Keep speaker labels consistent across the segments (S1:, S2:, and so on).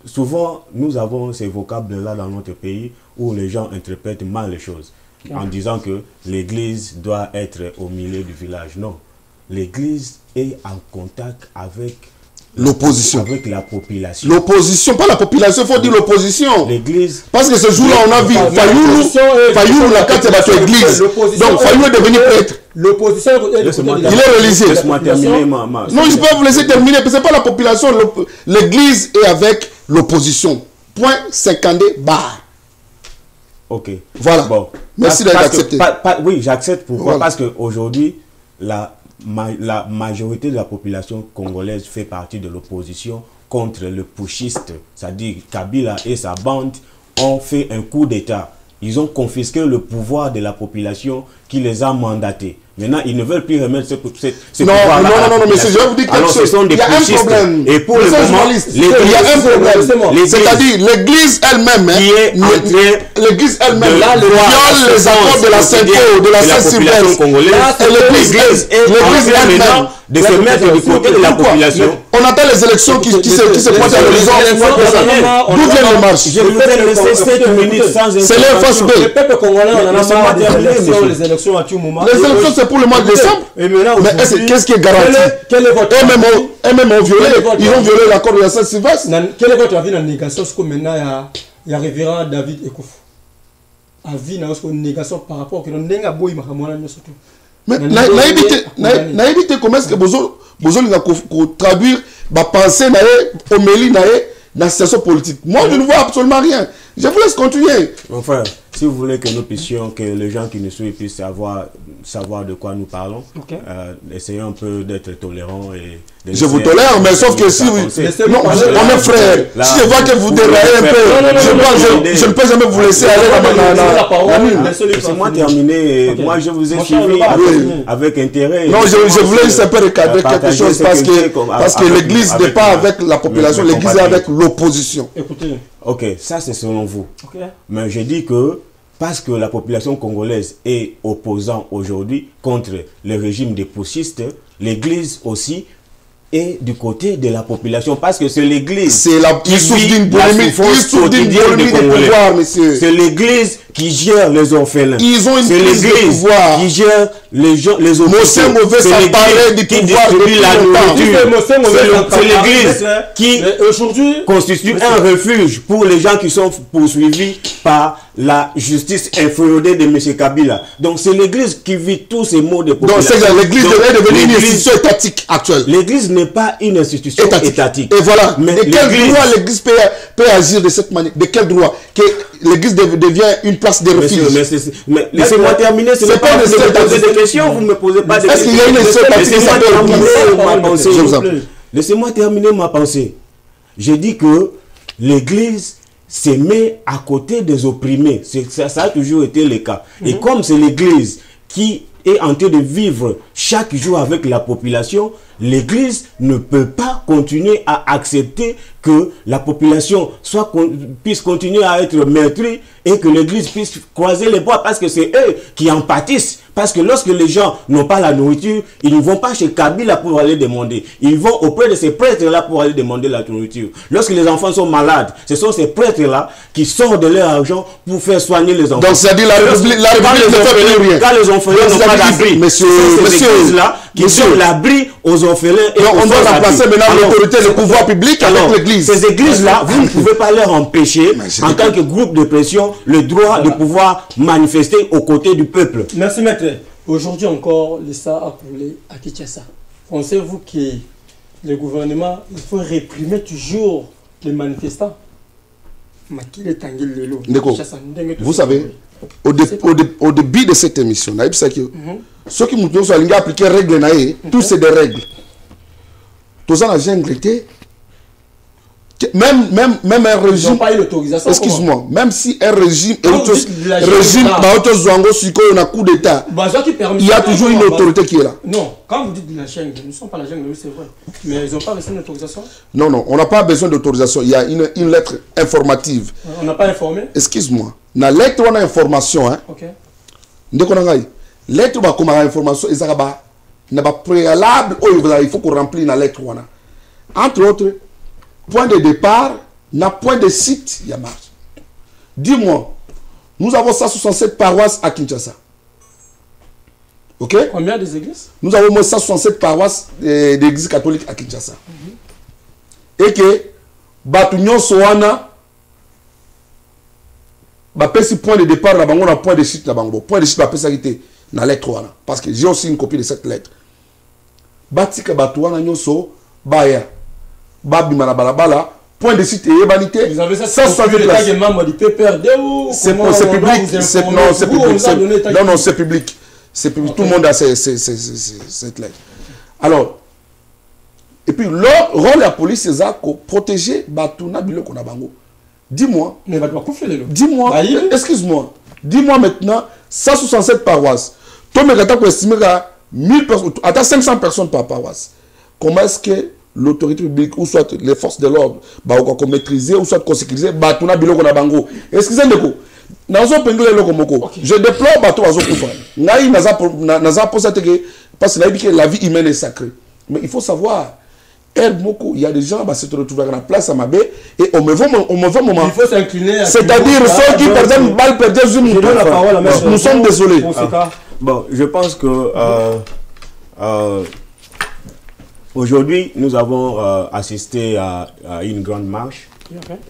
S1: souvent, nous avons ces vocables-là dans notre pays où les gens interprètent mal les choses en disant que l'église doit être au milieu du village. Non, l'église est en contact avec
S2: l'opposition.
S1: Avec la population.
S2: L'opposition, pas la population, il faut dire l'opposition.
S1: L'église.
S2: Parce que ce jour-là, on a vu Fayoulou, la carte de votre église. Donc Fayoulou est devenu prêtre.
S3: L'opposition,
S2: il est religieux.
S1: Laisse-moi terminer,
S2: non, je peux vous laisser terminer, parce que ce n'est pas la population. L'église est avec l'opposition. Point 52 barre.
S1: Ok.
S2: Voilà.
S1: Bon.
S2: Merci d'être accepté.
S1: Oui, j'accepte. Pourquoi? Parce qu'aujourd'hui, la majorité de la population congolaise fait partie de l'opposition contre le putschiste. C'est-à-dire Kabila et sa bande ont fait un coup d'État. Ils ont confisqué le pouvoir de la population qui les a mandatés. Maintenant, ils ne veulent plus remettre ce pouvoir.
S2: Non, mais je vais vous dire quelque chose. Il y a un problème.
S1: Et pour le moment,
S2: il y a un problème. C'est-à-dire l'église elle-même, l'église elle-même viole les accords de la Sainte-Paul, de la Sainte-Sylvestre. Et l'église elle-même
S1: de se mettre du côté de la population.
S2: On attend les élections qui se pointent à l'horizon. D'où viennent les marches?
S1: Je vous ai laissé 7 minutes sans intervention.
S2: C'est l'FSB.
S3: Le peuple congolais, on en a marre des élections à tout moment.
S2: Les élections, c'est pour le mois de décembre. Mais qu'est-ce qui est garanti? Eux-mêmes ont violé. Ils ont violé l'accord de la Sainte-Sylvestre.
S3: Quel est votre avis dans la négation? Parce que maintenant, il y a révérend David Ekouf. Avis dans la négation par rapport à ce boy surtout.
S2: Mais naïbité, comment est-ce que vous allez traduire ma pensée au Méli dans la situation politique? Moi, je ne vois absolument rien. Je vous laisse continuer.
S1: Mon frère, si vous voulez que nous puissions, que les gens qui nous suivent puissent savoir de quoi nous parlons, essayons un peu d'être tolérants.
S2: Je vous tolère, mais sauf que si vous... Non, on est frères. Si je vois que vous déraillez un peu, je ne peux jamais vous laisser aller dans la...
S1: Laissez-moi terminer. Moi, je vous ai suivi avec intérêt.
S2: Non, je voulais juste un peu recadrer quelque chose parce que l'église n'est pas avec la population, l'église est avec l'opposition.
S3: Écoutez.
S1: Ok, ça c'est selon vous. Mais je dis que parce que la population congolaise est opposant aujourd'hui contre le régime des putschistes, l'église aussi est du côté de la population parce que c'est l'église
S2: qui souffre d'une polémique de pouvoir, monsieur.
S1: C'est l'église qui gère les orphelins.
S2: Ils ont une crise de pouvoir.
S1: Qui gère les hôpitaux.
S2: Monsieur Mauvais s'emparer du pouvoir depuis
S1: la nourriture. C'est l'église
S3: qui
S1: constitue un refuge pour les gens qui sont poursuivis par la justice inféodée de M. Kabila. Donc c'est l'église qui vit tous ces maux de population.
S2: Donc l'église est devenue une institution étatique actuelle.
S1: L'église n'est pas une institution étatique.
S2: Et voilà. Mais de quel droit l'église peut agir de cette manière? De quel droit que l'église devient une place de refuge?
S1: Mais laissez-moi terminer. Ce n'est pas de poser des questions. Vous ne me posez pas de questions.
S2: Est-ce qu'il y a une institution étatique qui s'appelle?
S1: Laissez-moi terminer ma pensée. J'ai dit que l'église se met à côté des opprimés. Ça a toujours été le cas. Et comme c'est l'église qui est en train de vivre chaque jour avec la population, l'église ne peut pas continuer à accepter que la population puisse continuer à être meurtrie et que l'église puisse croiser les bras parce que c'est eux qui en pâtissent. Parce que lorsque les gens n'ont pas la nourriture, ils ne vont pas chez Kabila pour aller demander. Ils vont auprès de ces prêtres-là pour aller demander la nourriture. Lorsque les enfants sont malades, ce sont ces prêtres-là qui sortent de leur argent pour faire soigner les enfants.
S2: Donc c'est-à-dire la République ne fait plus rien.
S1: Quand les orphelins n'ont pas d'abri,
S2: monsieur,
S1: là qui donnent l'abri aux orphelins. Et
S2: on doit remplacer maintenant l'autorité, le pouvoir public avec l'église.
S1: Ces églises-là, vous ne pouvez pas leur empêcher, en tant que groupe de pression, le droit de pouvoir manifester aux côtés du peuple.
S3: Merci, maître. Aujourd'hui encore, l'État a coulé à Kinshasa. Pensez-vous que le gouvernement, il faut réprimer toujours les manifestants?
S2: Vous savez, au début de cette émission, ceux qui nous ont appliqué les règles, tous c'est des règles. Tous en jungle était même un régime, excuse-moi, même si un régime coup d'état, il y a toujours une autorité qui est là.
S3: Non, quand vous dites de la jungle, nous ne sommes pas la jungle, c'est vrai. Mais ils n'ont pas besoin d'autorisation?
S2: Non, on n'a pas besoin d'autorisation. Il y a une lettre informative.
S3: On n'a pas informé?
S2: Excuse-moi. La lettre, on a information. Hein.
S3: Ok.
S2: Lettre, comme information, il y a préalable, il faut qu'on remplisse la lettre. Entre autres, point de départ, n'a point de site, il y a marche. Dis-moi, nous avons 167 paroisses à Kinshasa. Ok?
S3: Combien des églises?
S2: Nous avons moins 167 paroisses d'églises catholiques à Kinshasa. Et que, Batunion Soana, si point de départ, là, on a point de site là-bas. Point de site, ça été dans la lettre. Parce que j'ai aussi une copie de cette lettre. Batika Batouana Nyoso, Baya, Babi Manabalabala, point de site et ébanité.
S3: Vous avez ça sur le membre du PPRD ou
S2: c'est public. Non, c'est public. Non, c'est public. C'est public. Okay. Tout le monde a cette lettre. Alors, et puis, leur rôle de la police, c'est ça, protéger Batouna Biloko Nabango. Dis-moi. Dis-moi. Excuse-moi. Dis-moi maintenant, 167 paroisses. Toi, tu as estimé à 1000 personnes, à 500 personnes par paroisse. Comment est-ce que l'autorité publique, ou soit les forces de l'ordre, qu'on maîtriser, ou soit qu'on sécuriser, Batouna Biloko Nabango. Excusez-moi. Je déplore Bato Azokoufa. Parce que la vie humaine est sacrée. Mais il faut savoir, il y a des gens qui se retrouvent à la place à Mabé et on me voit moment.
S3: Il faut s'incliner.
S2: C'est-à-dire ceux qui, par exemple, balle perdue, nous sommes désolés.
S1: Bon, je pense que aujourd'hui, nous avons assisté à une grande marche.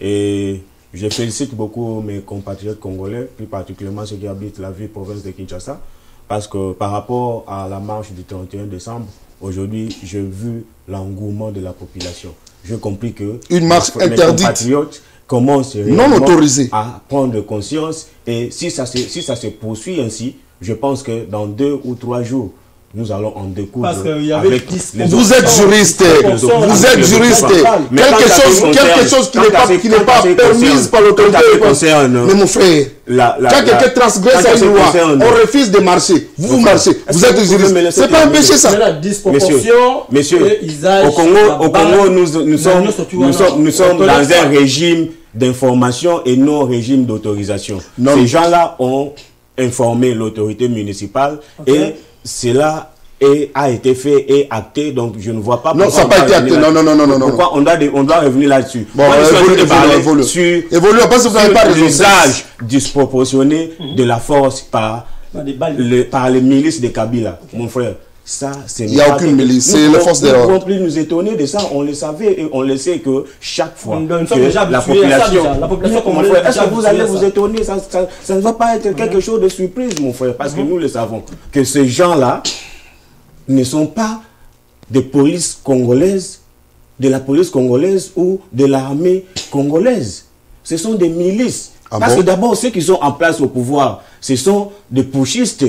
S1: Et je félicite beaucoup mes compatriotes congolais, plus particulièrement ceux qui habitent la ville province de Kinshasa, parce que par rapport à la marche du 31 décembre, aujourd'hui, j'ai vu l'engouement de la population. J'ai compris que
S2: une marche interdite, mes
S1: compatriotes commencent
S2: non autorisée
S1: à prendre conscience. Et si ça se poursuit ainsi, je pense que dans 2 ou 3 jours, nous allons en découdre avec
S2: vous êtes juriste, vous êtes juriste. Quelque chose qui n'est pas permis par l'autorité. Mais mon frère, quand quelqu'un transgresse la loi, on refuse de marcher. Vous marchez, vous êtes juriste. C'est pas un péché ça.
S1: Messieurs, au Congo, nous sommes dans un régime d'information et non régime d'autorisation. Ces gens-là ont informé l'autorité municipale et cela a été fait et acté, donc je ne vois pas
S2: pourquoi. Non, ça n'a pas été acté. Non.
S1: Pourquoi on doit revenir là-dessus.
S2: Bon, évolue. Sur
S1: l'usage disproportionné de la force par les milices de Kabila. Mon frère, ça,
S2: il n'y a aucune milice, c'est les forces de l'ordre.
S1: Nous plus nous étonner de ça, on le savait et on le sait que chaque fois
S3: la population
S1: mon frère, est-ce que vous allez vous étonner, ça ne va pas être quelque chose de surprise, mon frère, parce que nous le savons, que ces gens-là ne sont pas des polices congolaises, de la police congolaise ou de l'armée congolaise. Ce sont des milices. Parce que d'abord, ceux qui sont en place au pouvoir, ce sont des putschistes.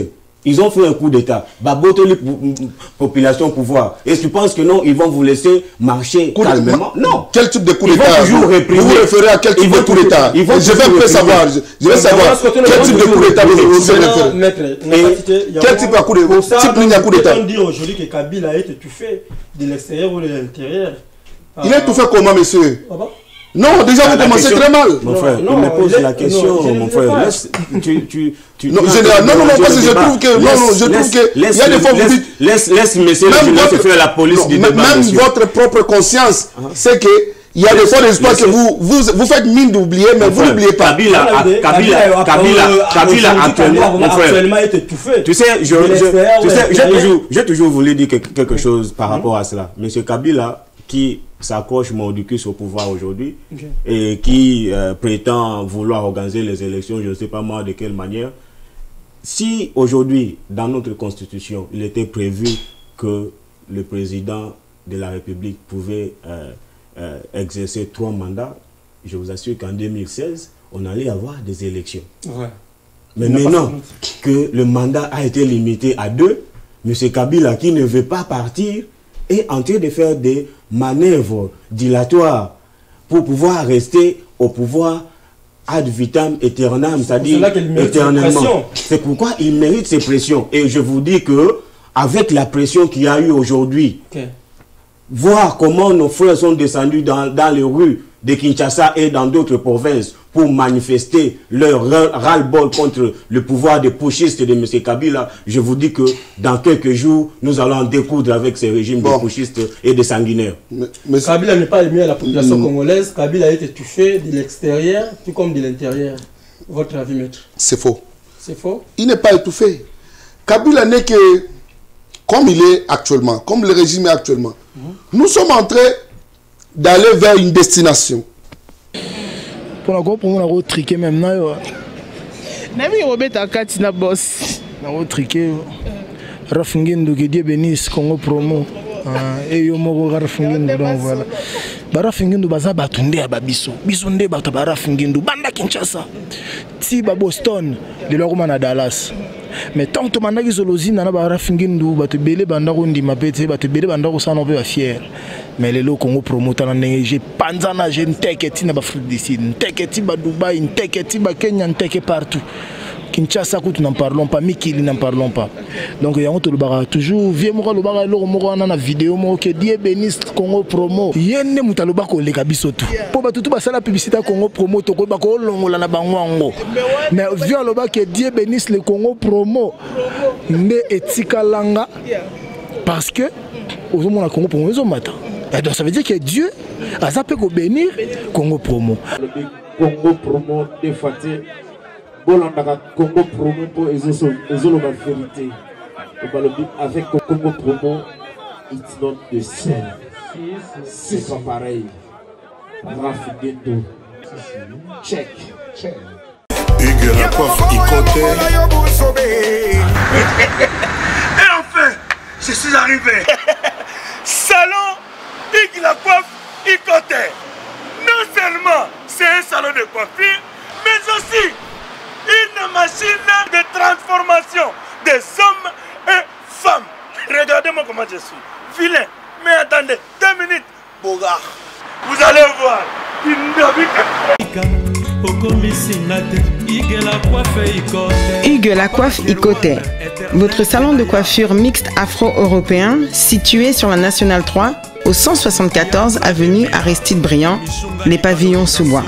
S1: Ils ont fait un coup d'État. Baboter les populations au pouvoir. Et tu penses que non, ils vont vous laisser marcher calmement? Non.
S2: Quel type de coup d'État? Vous vous référez à quel type de coup d'État? Je vais savoir. Je vais savoir quel type de coup d'État vous référez. Quel type de coup d'État?
S3: On dit aujourd'hui que Kabila a été étouffé de l'extérieur ou de l'intérieur.
S2: Il est étouffé comment, monsieur? Non, déjà vous commencez très mal.
S1: Mon frère, il me pose la question, mon frère.
S2: Non, parce que je trouve que... Non, je trouve que... Il y a des fois vous dites...
S1: Laisse monsieur le faire la police du débat.
S2: Même votre propre conscience, c'est que... Il y a des fois d'espoir que vous faites mine d'oublier, mais vous n'oubliez pas.
S1: Kabila actuellement, mon frère. Tu sais, j'ai toujours voulu dire quelque chose par rapport à cela. Monsieur Kabila, qui s'accroche mordicus au pouvoir aujourd'hui et qui prétend vouloir organiser les élections, je ne sais pas moi de quelle manière. Si aujourd'hui, dans notre constitution, il était prévu que le président de la République pouvait exercer 3 mandats, je vous assure qu'en 2016, on allait avoir des élections. Ouais. Mais maintenant que le mandat a été limité à 2, M. Kabila, qui ne veut pas partir, est en train de faire des manœuvres dilatoires pour pouvoir rester au pouvoir ad vitam aeternam, c'est-à-dire éternellement. C'est pourquoi il mérite ces pressions. Et je vous dis que avec la pression qu'il y a eu aujourd'hui, voir comment nos frères sont descendus dans les rues de Kinshasa et dans d'autres provinces pour manifester leur ras-le-bol contre le pouvoir des putschistes de M. Kabila, je vous dis que dans quelques jours, nous allons en découdre avec ces régimes de putschistes et de sanguinaires.
S3: Mais Kabila n'est pas ému à la population congolaise. Kabila a été touché de l'extérieur, tout comme de l'intérieur. Votre avis, maître? C'est faux. C'est faux?
S2: Il n'est pas étouffé. Kabila n'est que, comme il est actuellement, comme le régime est actuellement, nous sommes en train d'aller vers une destination.
S4: Pour la groupe, on a triqué même. Nami Robert Katina boss. On a triqué. Rafingundo qui Dieu bénisse Congo promo. Et yo moko Rafingundo donc voilà. Barafingundo baza batunde ya babiso. Biso nde bato Barafingundo banda Kinshasa. Ti ba Boston, de lokoma na Dallas. Mais tant que mandaki zolozina na Barafingundo bato belé banda ko ndima pete bato belé banda ko sana pe fier. Mais les locaux Congo promoteur j'ai panzana j'ai n'teketi na Afrique du Sud, n'teketi ba Dubaï, n'teketi ba Kenya, n'teketi partout. Kinshasa nous n'en parlons pas, Mikili n'en parlons pas. Donc il y a toujours vieux moko le bara lo moko na vidéo mo que Dieu bénisse Congo promo. Yende mutaloba ko leka biso tout. Po ba tout ba sala publicité Congo promo to ko ba ko longola na bangwango. Mais vieux le ba que Dieu bénisse le Congo promo. Nde etika langa parce que au moment la Congo promo matin. Donc ça veut dire que Dieu a zappé ko bénir Congo promo.
S5: Congo promo défaté. Bolanda Congo promo pour ezolo la vérité. Avec Congo promo, it's not the same. C'est pas pareil. Rafinguendo. Check.
S6: Hugues la coiffe Ikoté.
S7: Et enfin, je suis arrivé. Salon Hugues la coiffe Ikoté. Non seulement c'est un salon de coiffure, mais aussi une machine de transformation des hommes et femmes. Regardez-moi comment je suis. Vilain. Mais attendez, 2 minutes. Bogart. Vous allez voir.
S8: Hugues la coiffe Ikoté. Votre salon de coiffure mixte afro-européen situé sur la Nationale 3 au 174 avenue Aristide Briand, les pavillons sous bois.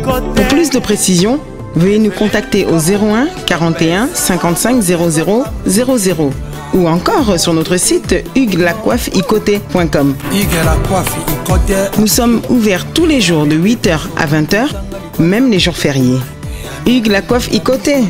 S8: Pour plus de précisions, veuillez nous contacter au 01 41 55 00 00 ou encore sur notre site hugueslacoiffeikoté.com. Nous sommes ouverts tous les jours de 8h à 20h, même les jours fériés. Hugues la coiffe Ikoté,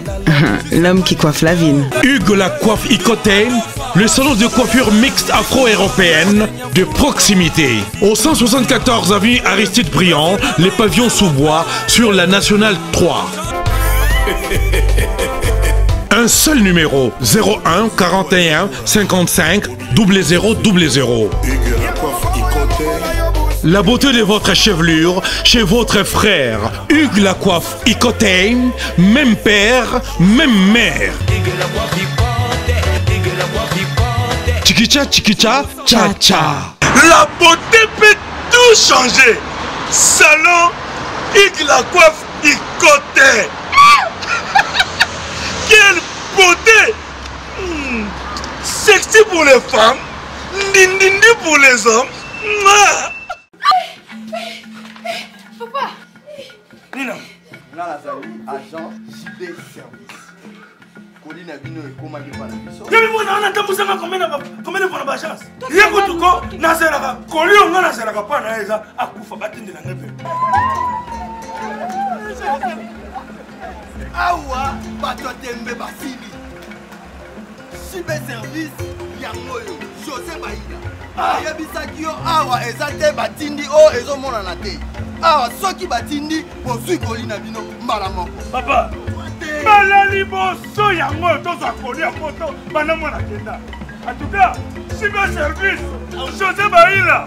S8: l'homme qui coiffe la ville.
S9: Hugues la coiffe Ikoté, le salon de coiffure mixte afro-européenne de proximité. Au 174 avenue Aristide Briand, les pavillons sous bois sur la Nationale 3. Un seul numéro, 01 41 55 00 00. La beauté de votre chevelure chez votre frère. Hugues la coiffe Ikoté, même père, même mère. Chikicha, chikicha, cha cha.
S7: La beauté peut tout changer. Salon Hugues la coiffe Ikoté. Quelle beauté. Sexy pour les femmes, dindindi pour les hommes.
S10: Papa.
S7: Nina.
S11: Là, agent JB Service. Colina Bino et Komaki Panabiso.
S7: Y'a vu, on a tamboussé combien de fois d'agence. Y'a vu tout quoi, Nazeraka. Colli, on a Nazeraka pas Naza. A Koufa Batin de la Neve.
S11: Awa, Batotembe Basili. JB Service, Yangoyo, José Baïda. Yabisaki yo awa ezate batindi o ezomona na te. Awa soki batindi bozui Colina Bino mbala moko.
S7: Papa. Balali boso yango toza kolia moto bana mona kenda. En tout cas, Cyber Service, José Baïla.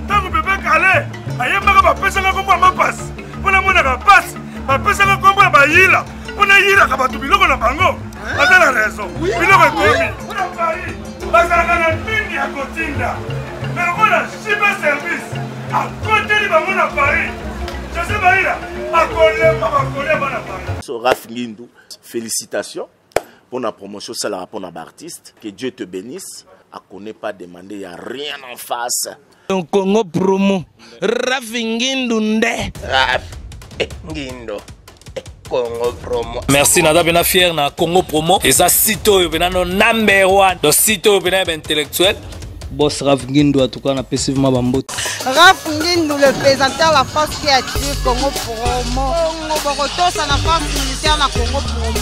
S7: Tant que bébé calé, ayemba ba pesa nga kombo ma passe. Pona mona ka passe, ba pesa nga kombo ba yila. Pona yila ka batu biloko na bango. Ata la raison. Biloko ekomi. Pona Paris. Bazalaka na mingi ya kotinda. Mais voilà, Cyber Service. À côté de bango na Paris. José Baïla.
S12: Rafinguendo, félicitations pour la promotion, c'est pour l'artiste. Que Dieu te bénisse. À connaît pas demander, il n'y a rien en face.
S4: Congo Promo. Rafingindu nde.
S13: Ngindo. Congo Promo.
S14: Merci nada bena fier na Congo Promo. Et ça sito bena no number 1. Do sito bena intellectuel.
S15: Boss Raf Ngindu en tout cas na passivement bambot.
S16: Raf Ngindu le présentateur la force créative Congo Promo. Boroto ça la force militaire na Congo Promo.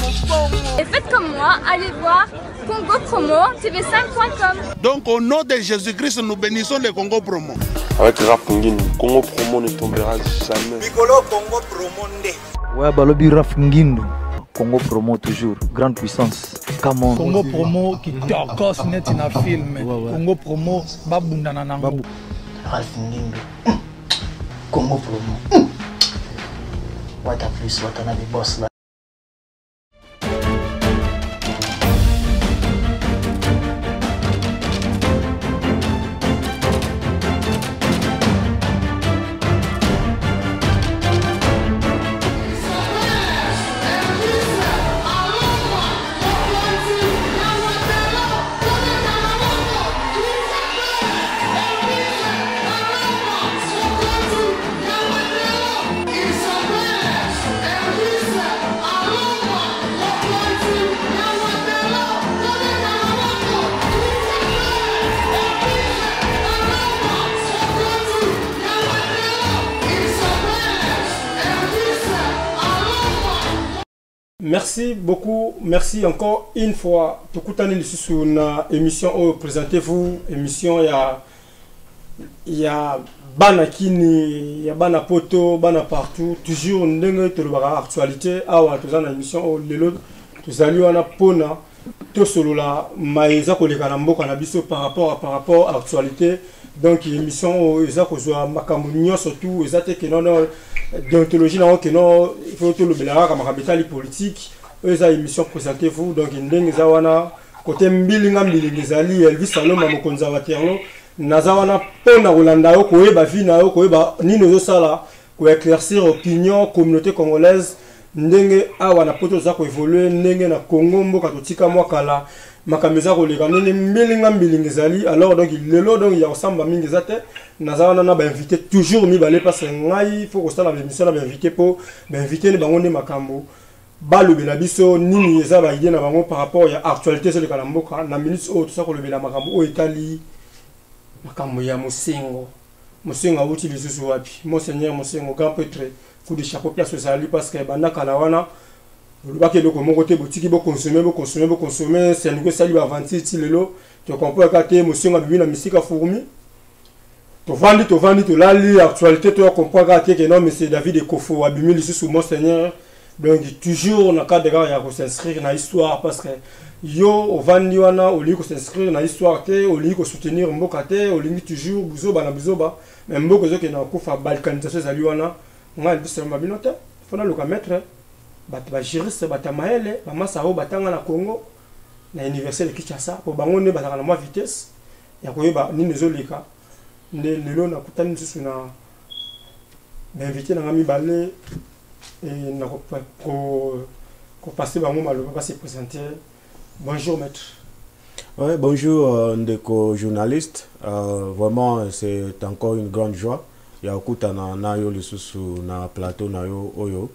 S10: Et faites comme moi, allez voir Congo Promo tv5.com.
S17: Donc au nom de Jésus-Christ nous bénissons le Congo Promo.
S18: Avec Raf Ngindu, Congo Promo ne tombera jamais.
S11: Piccolo Congo Promo nde.
S15: Ouais, balobi Raf Ngindu. Congo Promo toujours, grande puissance. Come on.
S4: Congo Promo qui torcos net na film. Congo Promo babunda na nango.
S15: Raf Ngindu. Congo Promo. What a plus, what a boss là.
S3: Merci beaucoup, merci encore une fois. Tout le sur une émission présentez-vous, émission il y a bana kini, il y a bana poto, bana partout, toujours une actualité. Ah ouais, tout ça dans l'émission lelo, tout allons on a pona, tout solo la maïza koleka nambo kanabiso par rapport à l'actualité. Donc l'émission ils a kozwa makambo surtout ils a été que non déontologie non que non il faut tout le belara comme capital politique ils a émission présentez-vous donc ndenge za wana côté mbilinga zali Elvis Saloma mo conservateur naza wana pona kolanda yo koyeba vi na yo koyeba nino zo sala ko éclaircir opinion communauté congolaise ndenge awa na poto za ko évoluer ndenge na Congo mboka totika mwakala makameza koleka nene mbilinga zali alors donc lelo donc il y a ensemble mingi zate naza na ba invité toujours mi balé parce ngai faut que ça la émission na ba invité pour ba invité ne bango ne makambo balobela biso nini eza ba idée na bango par rapport à actualité sur le kalamboka na minutes au tout ça kolobela makambo o etali makambo ya musingo outi lisusu wapi monseigneur musingo grand prêtre coup de chapeau place zali parce que banda kala wana le bac de comment côté boutique bo consommer c'est nous que ça lui va vendre ti lelo tu comprends que émotion a bibi na musique a fourmi to vandi to lali actualité tu comprends que non mais c'est David et Kofo abimi ici sous monseigneur donc toujours na cadre il y a s'inscrire na histoire parce que yo au vandi wana au lieu que s'inscrire na histoire te au lieu que soutenir mboka te au lieu toujours buzoba na buzoba mais mboko zo ke na kufa balkanisation zali wana nga bisema mabinote fona le mettre bato ba juriste bata maele ba masao batanga na Congo na université de Kinshasa po bango ne batanga na moi vitesse ya koyeba nini zoleka nde lelo na kutani susu na invité na ngami balé et na ko passer bango maloba pas se présenter. Bonjour maître.
S1: Ouais, bonjour ndeko journaliste, vraiment c'est encore une grande joie ya kutana na yo lisusu na plateau na yo oyo.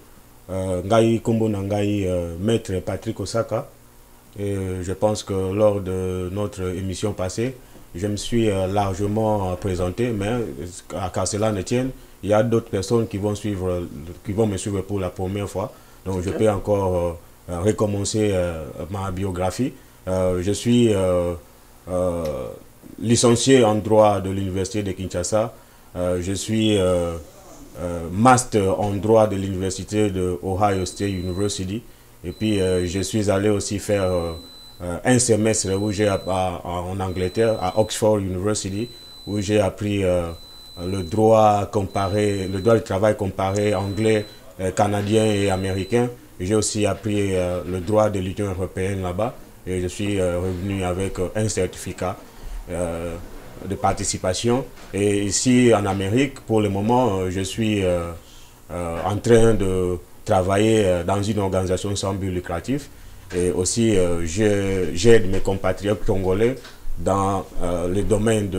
S1: Ngai kombo na ngai maître Patrick Osaka et je pense que lors de notre émission passée je me suis largement présenté, mais à cela ne tienne, il y a d'autres personnes qui vont me suivre pour la première fois, donc je peux encore recommencer ma biographie. Je suis licencié en droit de l'université de Kinshasa, je suis master en droit de l'université de Ohio State University et puis je suis allé aussi faire un semestre où j'ai en Angleterre à Oxford University où j'ai appris le droit comparé, le droit du travail comparé anglais, canadien et américain. J'ai aussi appris le droit de l'Union européenne là-bas et je suis revenu avec un certificat de participation. Et ici en Amérique, pour le moment, je suis en train de travailler dans une organisation sans but lucratif et aussi j'aide mes compatriotes congolais dans le domaine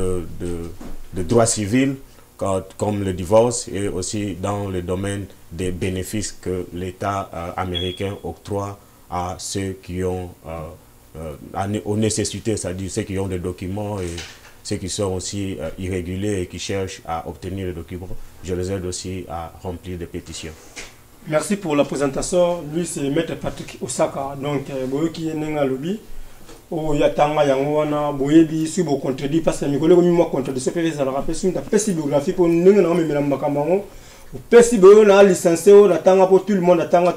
S1: droits civils, comme le divorce, et aussi dans le domaine des bénéfices que l'État américain octroie à ceux qui ont aux nécessités, c'est-à-dire ceux qui ont des documents et ceux qui sont aussi irréguliers et qui cherchent à obtenir les documents. Je les aide aussi à remplir des pétitions.
S3: Merci pour la présentation. Lui, c'est Maître Patrick Osaka. Donc, qui est né à lobby. Oh, yatanga yangoana boyebi si bo contredit parce que mikolo ko mimo contredit ce peut ça rappeler sur ta biographie pour ninga na memela mbakambango pesi bo na licencié o natanga pour tout le monde atanga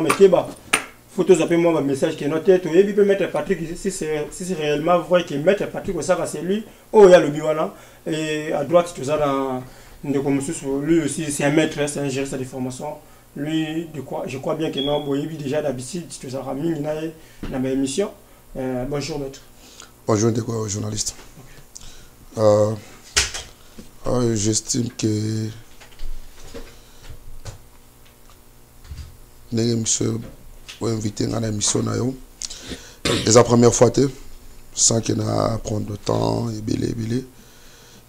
S3: mais keba photos appelle moi un message qui est noté to yebi peut mettre Patrick si c'est réellement vrai que Maître Patrick Osaka c'est lui oh ya le biwana et à droite tout ça dans lui aussi c'est un maître, c'est un gérant de formation. Lui de quoi je crois bien que non boyebi déjà d'habitude tout ça ramine na ma émission. Bonjour maître.
S2: Bonjour journaliste. J'estime que monsieur invité à l'émission c'est la première fois sans qu'il y a prendre de temps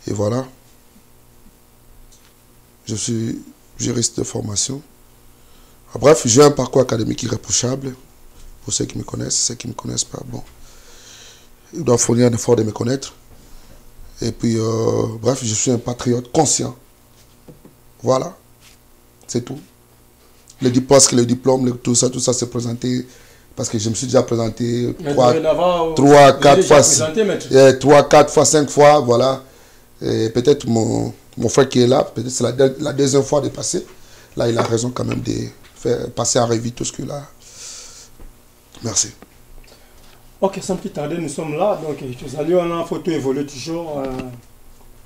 S2: et voilà. Je suis juriste de formation. Bref, j'ai un parcours académique irréprochable. Pour ceux qui me connaissent, ceux qui ne me connaissent pas, bon. Ils doivent fournir un effort de me connaître. Et puis, bref, je suis un patriote conscient. Voilà. C'est tout. Le diplôme, tout ça s'est présenté. Parce que je me suis déjà présenté 3, 4 fois, 5 fois, voilà. Et peut-être mon frère qui est là, peut-être c'est la deuxième fois de passer. Là, il a raison quand même de faire passer en revue tout ce qu'il a. Merci.
S3: Ok, sans plus tarder, nous sommes là. Donc, nous allons en photo évoluer toujours.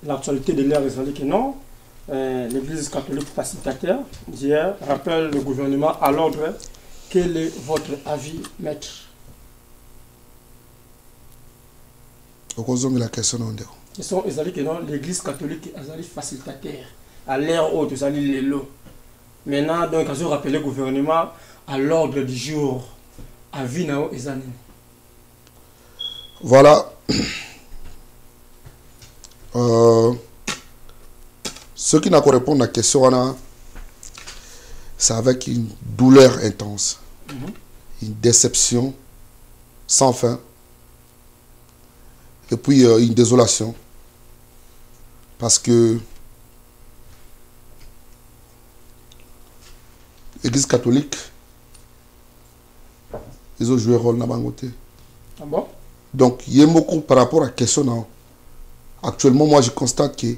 S3: L'actualité de l'ère est que non. L'Église catholique facilitateur d'hier rappelle le gouvernement à l'ordre. Quel est votre avis, maître?
S2: La question
S3: l'Église catholique est facilitateur à l'ère haute, vous allez les lots. Maintenant, donc, ils ont rappelé le gouvernement à l'ordre du jour. À Vinao et Zanin.
S2: Voilà. Ceux qui n'ont pas répondu à la question, c'est avec une douleur intense, une déception sans fin, et puis une désolation. Parce que l'Église catholique, ils ont joué un rôle dans le côté.
S3: Ah bon?
S2: Donc, il y a beaucoup par rapport à la question. Actuellement, moi, je constate que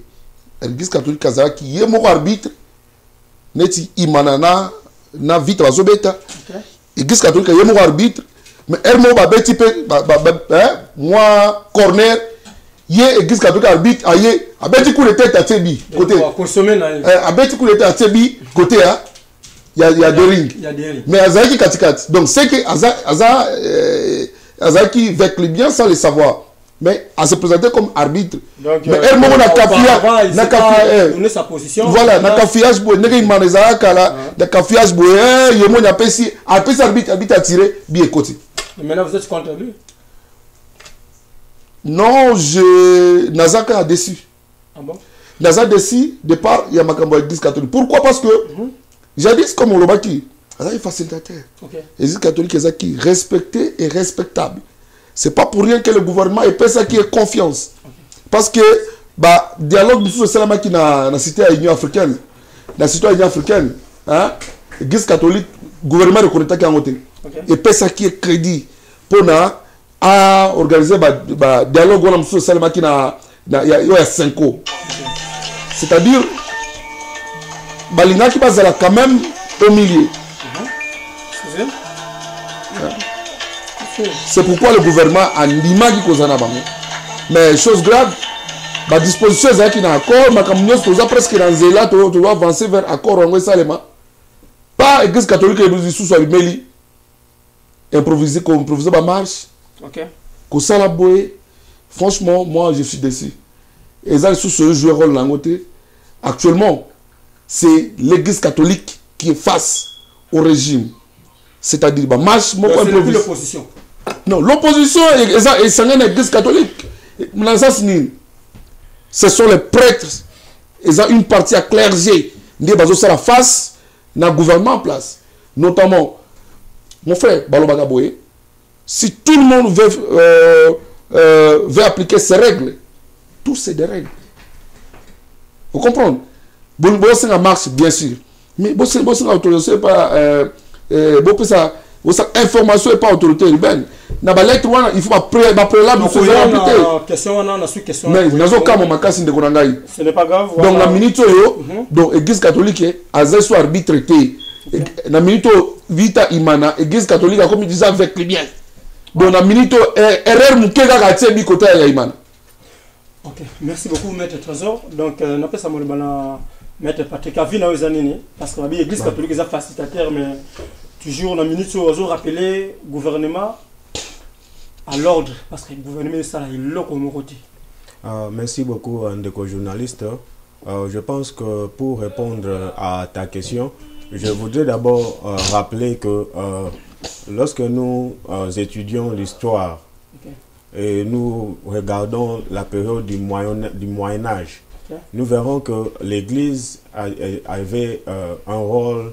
S2: l'Église catholique qui y a un arbitre, neti imanana na vite bazobeta. L'Église catholique y a un arbitre, mais elle m'a bêti moi corner, y a l'Église catholique arbitre, aïe, a bêti coup de tête à Tsebi côté. A bêti coup de tête à Tsebi côté il y a des rings. Mais Azaki Katikati. Donc c'est que Azaki veut bien sans le savoir. Mais à se présenter comme arbitre. Donc, mais elle m'a donné
S3: sa position.
S2: Voilà, n'a qu'à fiage pour n'importe maneza kala, n'a qu'à fiage pour il y a pesi arbitre a tiré bien côté.
S3: Maintenant vous êtes contre lui?
S2: Non, Nazaka a déçu.
S3: Ah bon?
S2: Nazaka déçu départ il y a Makambo Église catholique. Pourquoi? Parce que j'ai dit comme on le dit, c'est facilitateur. L'Église catholique est respecté et respectable. C'est pas pour rien que le gouvernement ait ça qui est confiance. Parce que dialogue sur le qui na cité à l'Union africaine, la citoyenne africaine, l'Église catholique, le gouvernement reconnaît qu'il y a un côté. Et ça qui est crédit pour organiser un dialogue sur le qui na 5 ans. C'est-à-dire Balina qui passe quand même au milieu. C'est pourquoi le gouvernement a l'image qui cause. Mais chose grave, la disposition est qui n'a accord, ma communauté presque dans Zéla, tu dois avancer vers accord en Salema. Pas l'église catholique qui est sous le Meli. Improviser comme improviser ma marche. Comme ça la boue. Franchement, moi je suis déçu. Et ça, sous ce jeu rôle dans côté. Actuellement, c'est l'église catholique qui est face au régime. C'est-à-dire, marche, mon point de vue.
S3: L'opposition.
S2: Non, l'opposition est l'église catholique. ce sont les prêtres, ils ont une partie à clergé, ils ont la face, dans le gouvernement en place. Notamment, mon frère Baloba Gaboé, si tout le monde veut appliquer ces règles, tout c'est des règles. Vous comprenez? Bon, c'est la marche, bien sûr. Mais bon, c'est autorisé par information et pas autorité urbaine. Dans la lettre, il faut préalable
S3: ce n'est pas grave.
S2: Donc, la minute, donc, l'église catholique a ce arbitre. La minute, Vita Imana, l'église catholique a comme il disait avec les biens. Donc, la minute, erreur, Moukega Gatia, Bikote Imana.
S3: Ok, merci beaucoup, Maître Trésor. Donc, on appelle ça Maître Patrick Avina aux années, parce que l'église catholique est facilitateur, mais toujours la minute où on rappelé le gouvernement à l'ordre, parce que le gouvernement est là, il l'a comme côté.
S1: Merci beaucoup, Ndeko journaliste. Je pense que pour répondre à ta question, je voudrais d'abord rappeler que lorsque nous étudions l'histoire et nous regardons la période du Moyen-Âge, nous verrons que l'Église avait un rôle,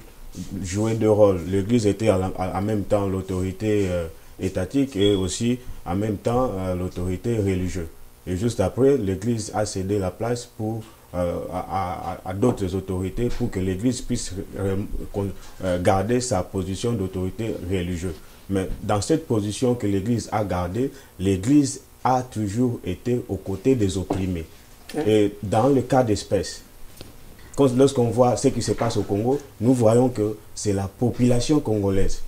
S1: joué deux rôles. L'Église était en même temps l'autorité étatique et aussi en même temps l'autorité religieuse. Et juste après, l'Église a cédé la place pour, à d'autres autorités pour que l'Église puisse garder sa position d'autorité religieuse. Mais dans cette position que l'Église a gardée, l'Église a toujours été aux côtés des opprimés. Et dans le cas d'espèce, lorsqu'on voit ce qui se passe au Congo, nous voyons que c'est la population congolaise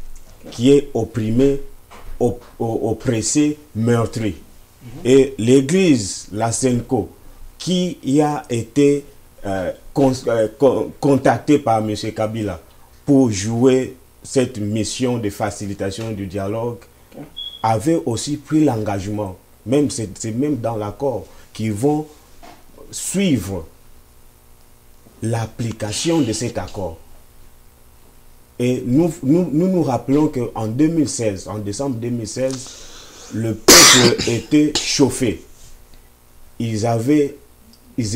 S1: qui est opprimée, oppressée, meurtrie. Et l'Église, la Senko, qui y a été contactée par M. Kabila pour jouer cette mission de facilitation du dialogue, avait aussi pris l'engagement, c'est même dans l'accord, qu'ils vont suivre l'application de cet accord. Et nous rappelons qu'en 2016, en décembre 2016, le peuple était chauffé. Ils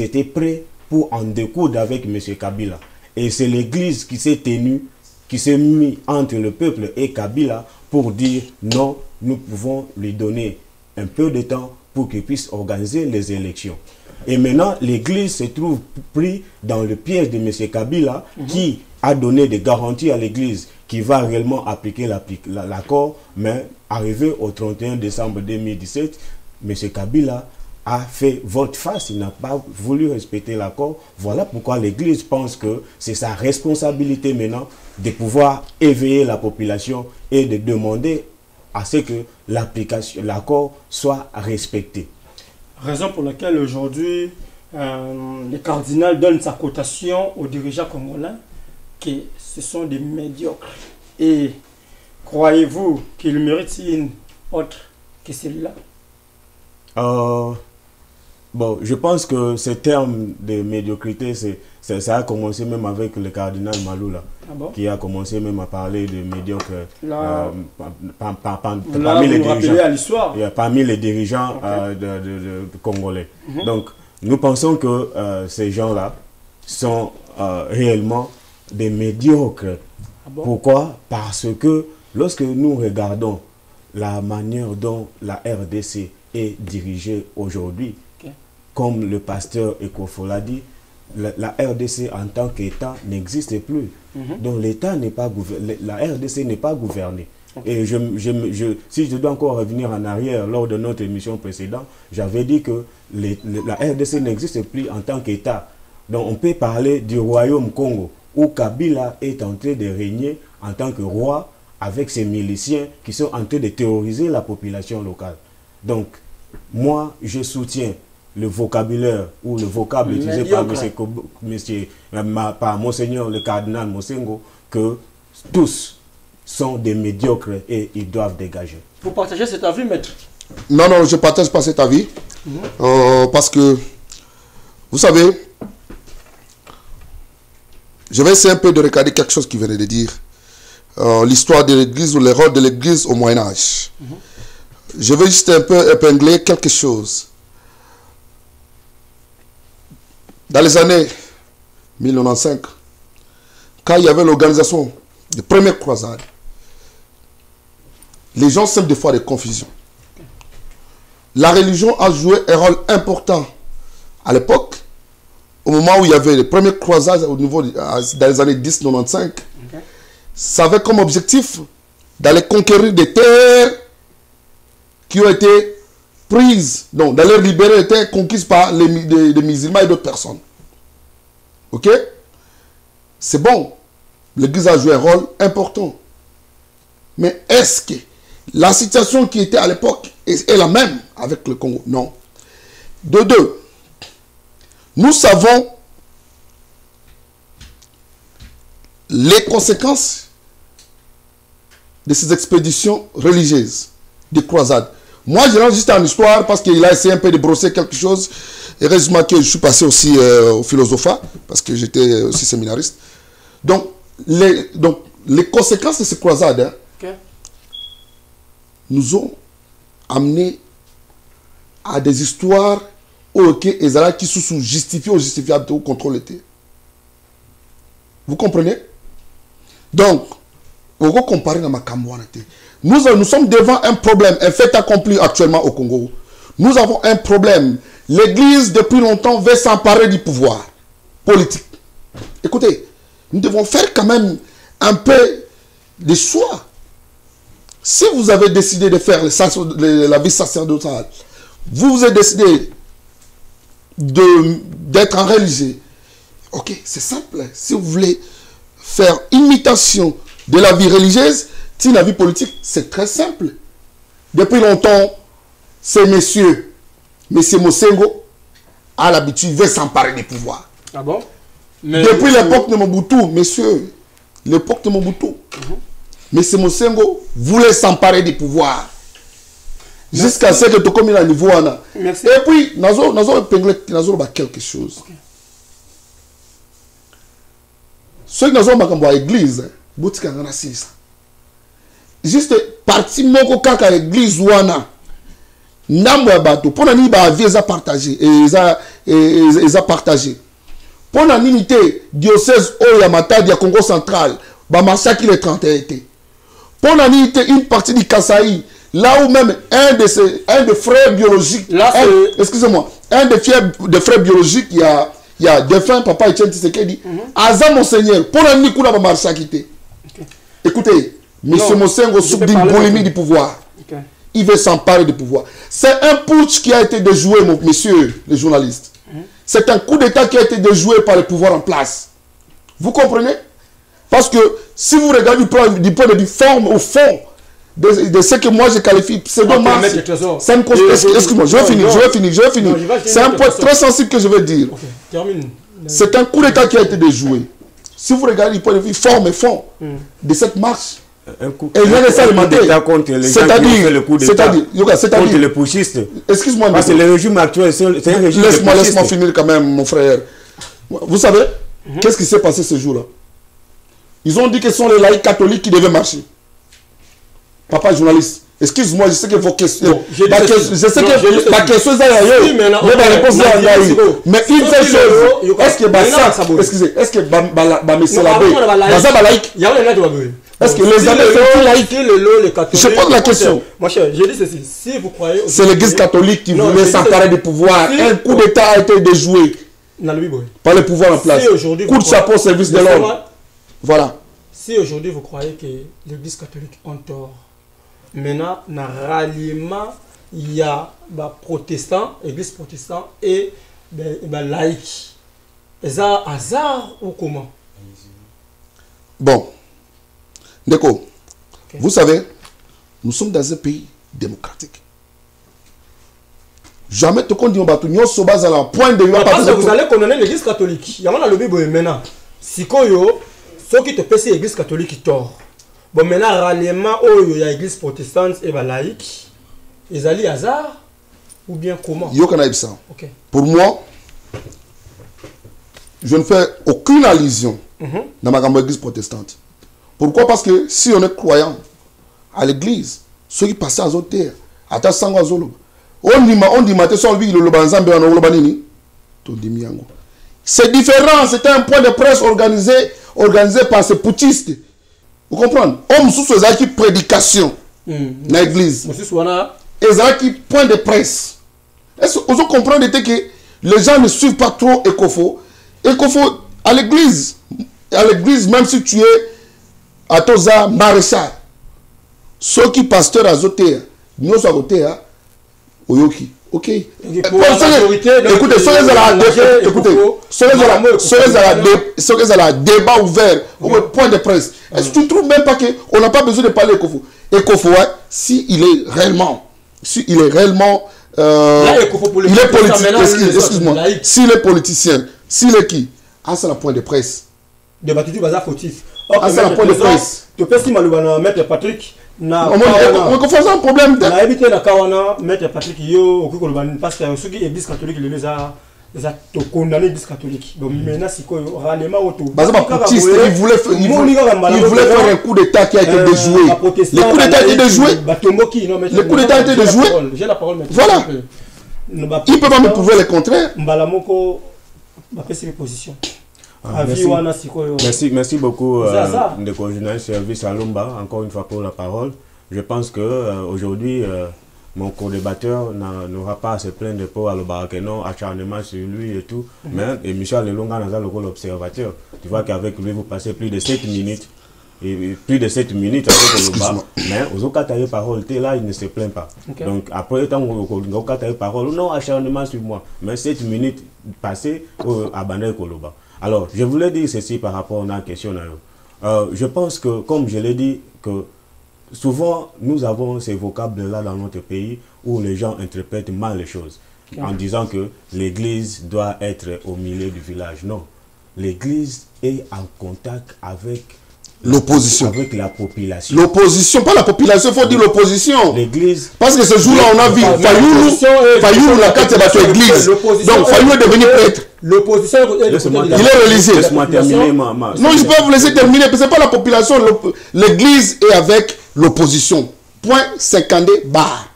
S1: étaient prêts pour en découdre avec M. Kabila. Et c'est l'Église qui s'est tenue, qui s'est mise entre le peuple et Kabila pour dire non, nous pouvons lui donner un peu de temps pour qu'il puisse organiser les élections. Et maintenant, l'Église se trouve pris dans le piège de M. Kabila qui a donné des garanties à l'Église qui va réellement appliquer l'accord, mais arrivé au 31 décembre 2017, M. Kabila a fait volte-face, il n'a pas voulu respecter l'accord. Voilà pourquoi l'Église pense que c'est sa responsabilité maintenant de pouvoir éveiller la population et de demander à ce que l'accord soit respecté.
S3: Raison pour laquelle aujourd'hui, le cardinal donne sa cotation aux dirigeants congolais, que ce sont des médiocres. Et croyez-vous qu'ils méritent une autre que celle-là?
S1: Bon, je pense que ce terme de médiocrité, ça a commencé même avec le cardinal Maloula, qui a commencé même à parler de médiocre parmi les dirigeants congolais. Donc, nous pensons que ces gens-là sont réellement des médiocres. Pourquoi? Parce que lorsque nous regardons la manière dont la RDC est dirigée aujourd'hui, comme le pasteur Ekofo l'a dit, la RDC en tant qu'État n'existe plus. Donc l'État n'est pas gouverné, la RDC n'est pas gouvernée. Et si je dois encore revenir en arrière, lors de notre émission précédente, j'avais dit que la RDC n'existe plus en tant qu'État. Donc on peut parler du royaume Congo, où Kabila est en train de régner en tant que roi avec ses miliciens qui sont en train de terroriser la population locale. Donc, moi, je soutiens le vocabulaire ou le vocable utilisé par Monseigneur le cardinal Mosengo, que tous sont des médiocres et ils doivent dégager.
S3: Vous partagez cet avis, maître?
S2: Non, non, je ne partage pas cet avis. Parce que, vous savez, je vais essayer un peu de regarder quelque chose qu'il venait de dire. L'histoire de l'Église ou le rôle de l'Église au Moyen-Âge. Je vais juste un peu épingler quelque chose. dans les années 1995, quand il y avait l'organisation des premières croisades, les gens semblent des fois des confusions. La religion a joué un rôle important à l'époque, au moment où il y avait les premières croisades au niveau dans les années 10-95. Ça avait comme objectif d'aller conquérir des terres qui ont été prises, donc d'aller libérer les terres conquises par les musulmans et d'autres personnes. Ok? C'est bon. L'Église a joué un rôle important. Mais est-ce que la situation qui était à l'époque est la même avec le Congo? Non. De deux, nous savons les conséquences de ces expéditions religieuses, des croisades. Moi, je rentre juste en histoire parce qu'il a essayé un peu de brosser quelque chose. Heureusement que je suis passé aussi au philosophat, parce que j'étais aussi séminariste. Donc, les conséquences de ces croisades nous ont amené à des histoires qui sont justifiées ou justifiables ou contrôle l'été. Vous comprenez? Donc, on va comparer dans ma Kamouanate. Nous sommes devant un problème, un fait accompli actuellement au Congo. Nous avons un problème. L'Église, depuis longtemps, veut s'emparer du pouvoir politique. Écoutez, nous devons faire quand même un peu de choix. Si vous avez décidé de faire la vie sacerdotale, vous avez décidé d'être un religieux, ok, c'est simple. Si vous voulez faire imitation de la vie religieuse, la vie politique, c'est très simple. Depuis longtemps, c'est monsieur Mosengo a l'habitude, il veut s'emparer des pouvoirs.
S3: Ah bon?
S2: Depuis l'époque de Mobutu, l'époque de Mobutu, monsieur Mosengo voulait s'emparer des pouvoirs. Jusqu'à ce que tu commis à niveau.
S3: Merci.
S2: Et puis, nous avons quelque chose. Okay. Ceux qui nous ont à l'église, juste parti moko kaka l'église wana ndambo ya bato pona ni ba vie za partager et za partager pona nini te diocèse o ya Matadi ya Congo central ba massacre le 31 été pona nini te une partie du Kasaï là où même un des frères biologiques excusez-moi un des frères biologiques il y a défunt papa Etienne Tshisekedi aza monseigneur pona nini kuna ba massacre te. Écoutez, monsieur Mosengo souffre d'une boulimie du pouvoir. Okay. Il veut s'emparer du pouvoir. C'est un putsch qui a été déjoué, messieurs les journalistes. C'est un coup d'État qui a été déjoué par le pouvoir en place. Vous comprenez? Parce que si vous regardez du point de vue forme au fond de ce que moi je qualifie pseudo-marxiste, excuse-moi, je vais finir. C'est un point très sensible que je vais dire. Okay. C'est un coup d'État qui a été déjoué. Si vous regardez du point de vue forme et fond de cette marche, et il y a des c'est-à-dire
S1: contre les putschistes.
S2: Excuse-moi,
S1: parce que le régime actuel, c'est un régime.
S2: Laisse-moi finir quand même, mon frère. Vous savez, qu'est-ce qui s'est passé ce jour-là? Ils ont dit que ce sont les laïcs catholiques qui devaient marcher. Papa journaliste, excuse-moi, je sais que vos questions. Je sais que ma question est ailleurs. Mais ma réponse est ailleurs. Mais une seule chose, est-ce que excusez, est-ce que est-ce que les amis sont laïcs? Je pose la question.
S3: Mon cher, je dis ceci. Si vous croyez.
S2: C'est l'église catholique qui voulait s'emparer du pouvoir. Un coup d'État a été déjoué par le pouvoir en place. Coup de chapeau au service de l'ordre. Voilà.
S3: Si aujourd'hui vous croyez que l'église catholique a tort, maintenant, dans le ralliement, il y a des protestants, l'église protestante et des laïcs. Est-ce un hasard ou comment?
S2: Bon. D'accord. Okay. Vous savez, nous sommes dans un pays démocratique. Jamais tout le monde dit à la pointe de
S3: parce que vous allez condamner l'église catholique. Il y a un lobby maintenant. Si ceux qui te pèsent l'église catholique qui tort. Bon, maintenant, ralliement, il y a l'église protestante et laïque. Ils allaient hasard ou bien comment?
S2: Okay. Pour moi, je ne fais aucune allusion dans ma église protestante. Pourquoi? Parce que si on est croyant à l'église, ceux qui passent à d'autres terres, à ta sang à Zolo, on dit maté son vie le banzambe en olobanini, to dimiango. C'est différent, c'était un point de presse organisé par ces putschistes. Vous comprenez? Homme sous ce prédication dans l'église. Et ça qui point de presse. Est-ce que vous comprenez que les gens ne suivent pas trop Ecofo? Ecofo, à l'église, même si tu es à Toza, maréchal, ceux qui pasteurs à Zoté, nous sommes à Zoté, Oyoki. Ok. Écoutez, ceux qui ont débat ouvert, point de presse. Est-ce que tu ne trouves même pas qu'on n'a pas besoin de parler Ecofo? Ecofo, s'il est réellement, il est politicien, excuse-moi, s'il est politicien, s'il est qui? Ah, c'est la point de presse.
S3: Débat du bazar fautif.
S2: Ah, c'est la point de presse.
S3: Tu peux si Malouana mettre Patrick.
S2: On confond un problème.
S3: On a évité la Kawana, mettre Patrick Yo, parce que ceux qui sont l'église catholique, les a condamné l'église catholique. Donc maintenant, c'est quoi?
S2: Il voulait faire un coup d'état qui a été déjoué. Le coup d'état a été déjoué. Le coup d'état a été déjoué.
S3: J'ai la parole maintenant.
S2: Voilà. Il ne peut pas me prouver le contraire.
S3: Mbalamoko va faire ses positions.
S1: Merci beaucoup, de journaliste service à Lomba, encore une fois pour la parole. Je pense qu'aujourd'hui, mon co-débatteur n'aura pas à se plaindre pour Alobarakenon, acharnement sur lui et tout. Et Michel Lelonga n'a pas le rôle observateur. Tu vois qu'avec lui, vous passez plus de 7 minutes. Et plus de 7 minutes avec Oloba. Mais aux autres parole, là, il ne se plaint pas. Donc après, tant qu'on parole, non, acharnement sur moi. Mais 7 minutes passées à Banel Koloba. Alors, je voulais dire ceci par rapport à la question. Je pense que, comme je l'ai dit, que souvent, nous avons ces vocables-là dans notre pays où les gens interprètent mal les choses. En disant que l'église doit être au milieu du village. Non. L'église est en contact avec
S2: l'opposition.
S1: Avec la population.
S2: L'opposition, pas la population, il faut dire l'opposition.
S1: L'église.
S2: Parce que ce jour-là, on a vu Fayoulou, la carte de votre église. Donc, Fayoulou est devenu prêtre.
S3: L'opposition,
S2: il est religieux.
S1: Laisse-moi terminer.
S2: Non, je peux vous laisser terminer, parce que ce n'est pas la population. L'église est avec l'opposition. Point 52 barre.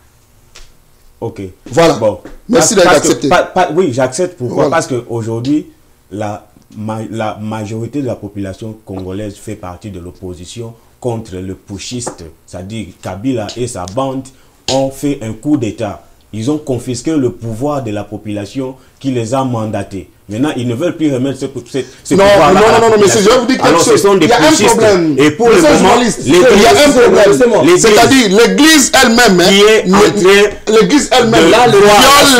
S1: Ok.
S2: Voilà.
S1: Bon.
S2: Merci d'être accepté.
S1: Oui, j'accepte. Pourquoi? Parce qu'aujourd'hui, la majorité de la population congolaise fait partie de l'opposition contre le putschiste. C'est-à-dire Kabila et sa bande ont fait un coup d'État. Ils ont confisqué le pouvoir de la population qui les a mandatés. Maintenant, ils ne veulent plus remettre ce pouvoir.
S2: Non, monsieur, je vais vous dire quelque chose. Il y a un problème.
S1: Et pour le moment,
S2: il y a un problème. C'est-à-dire, l'église elle-même, l'église elle-même viole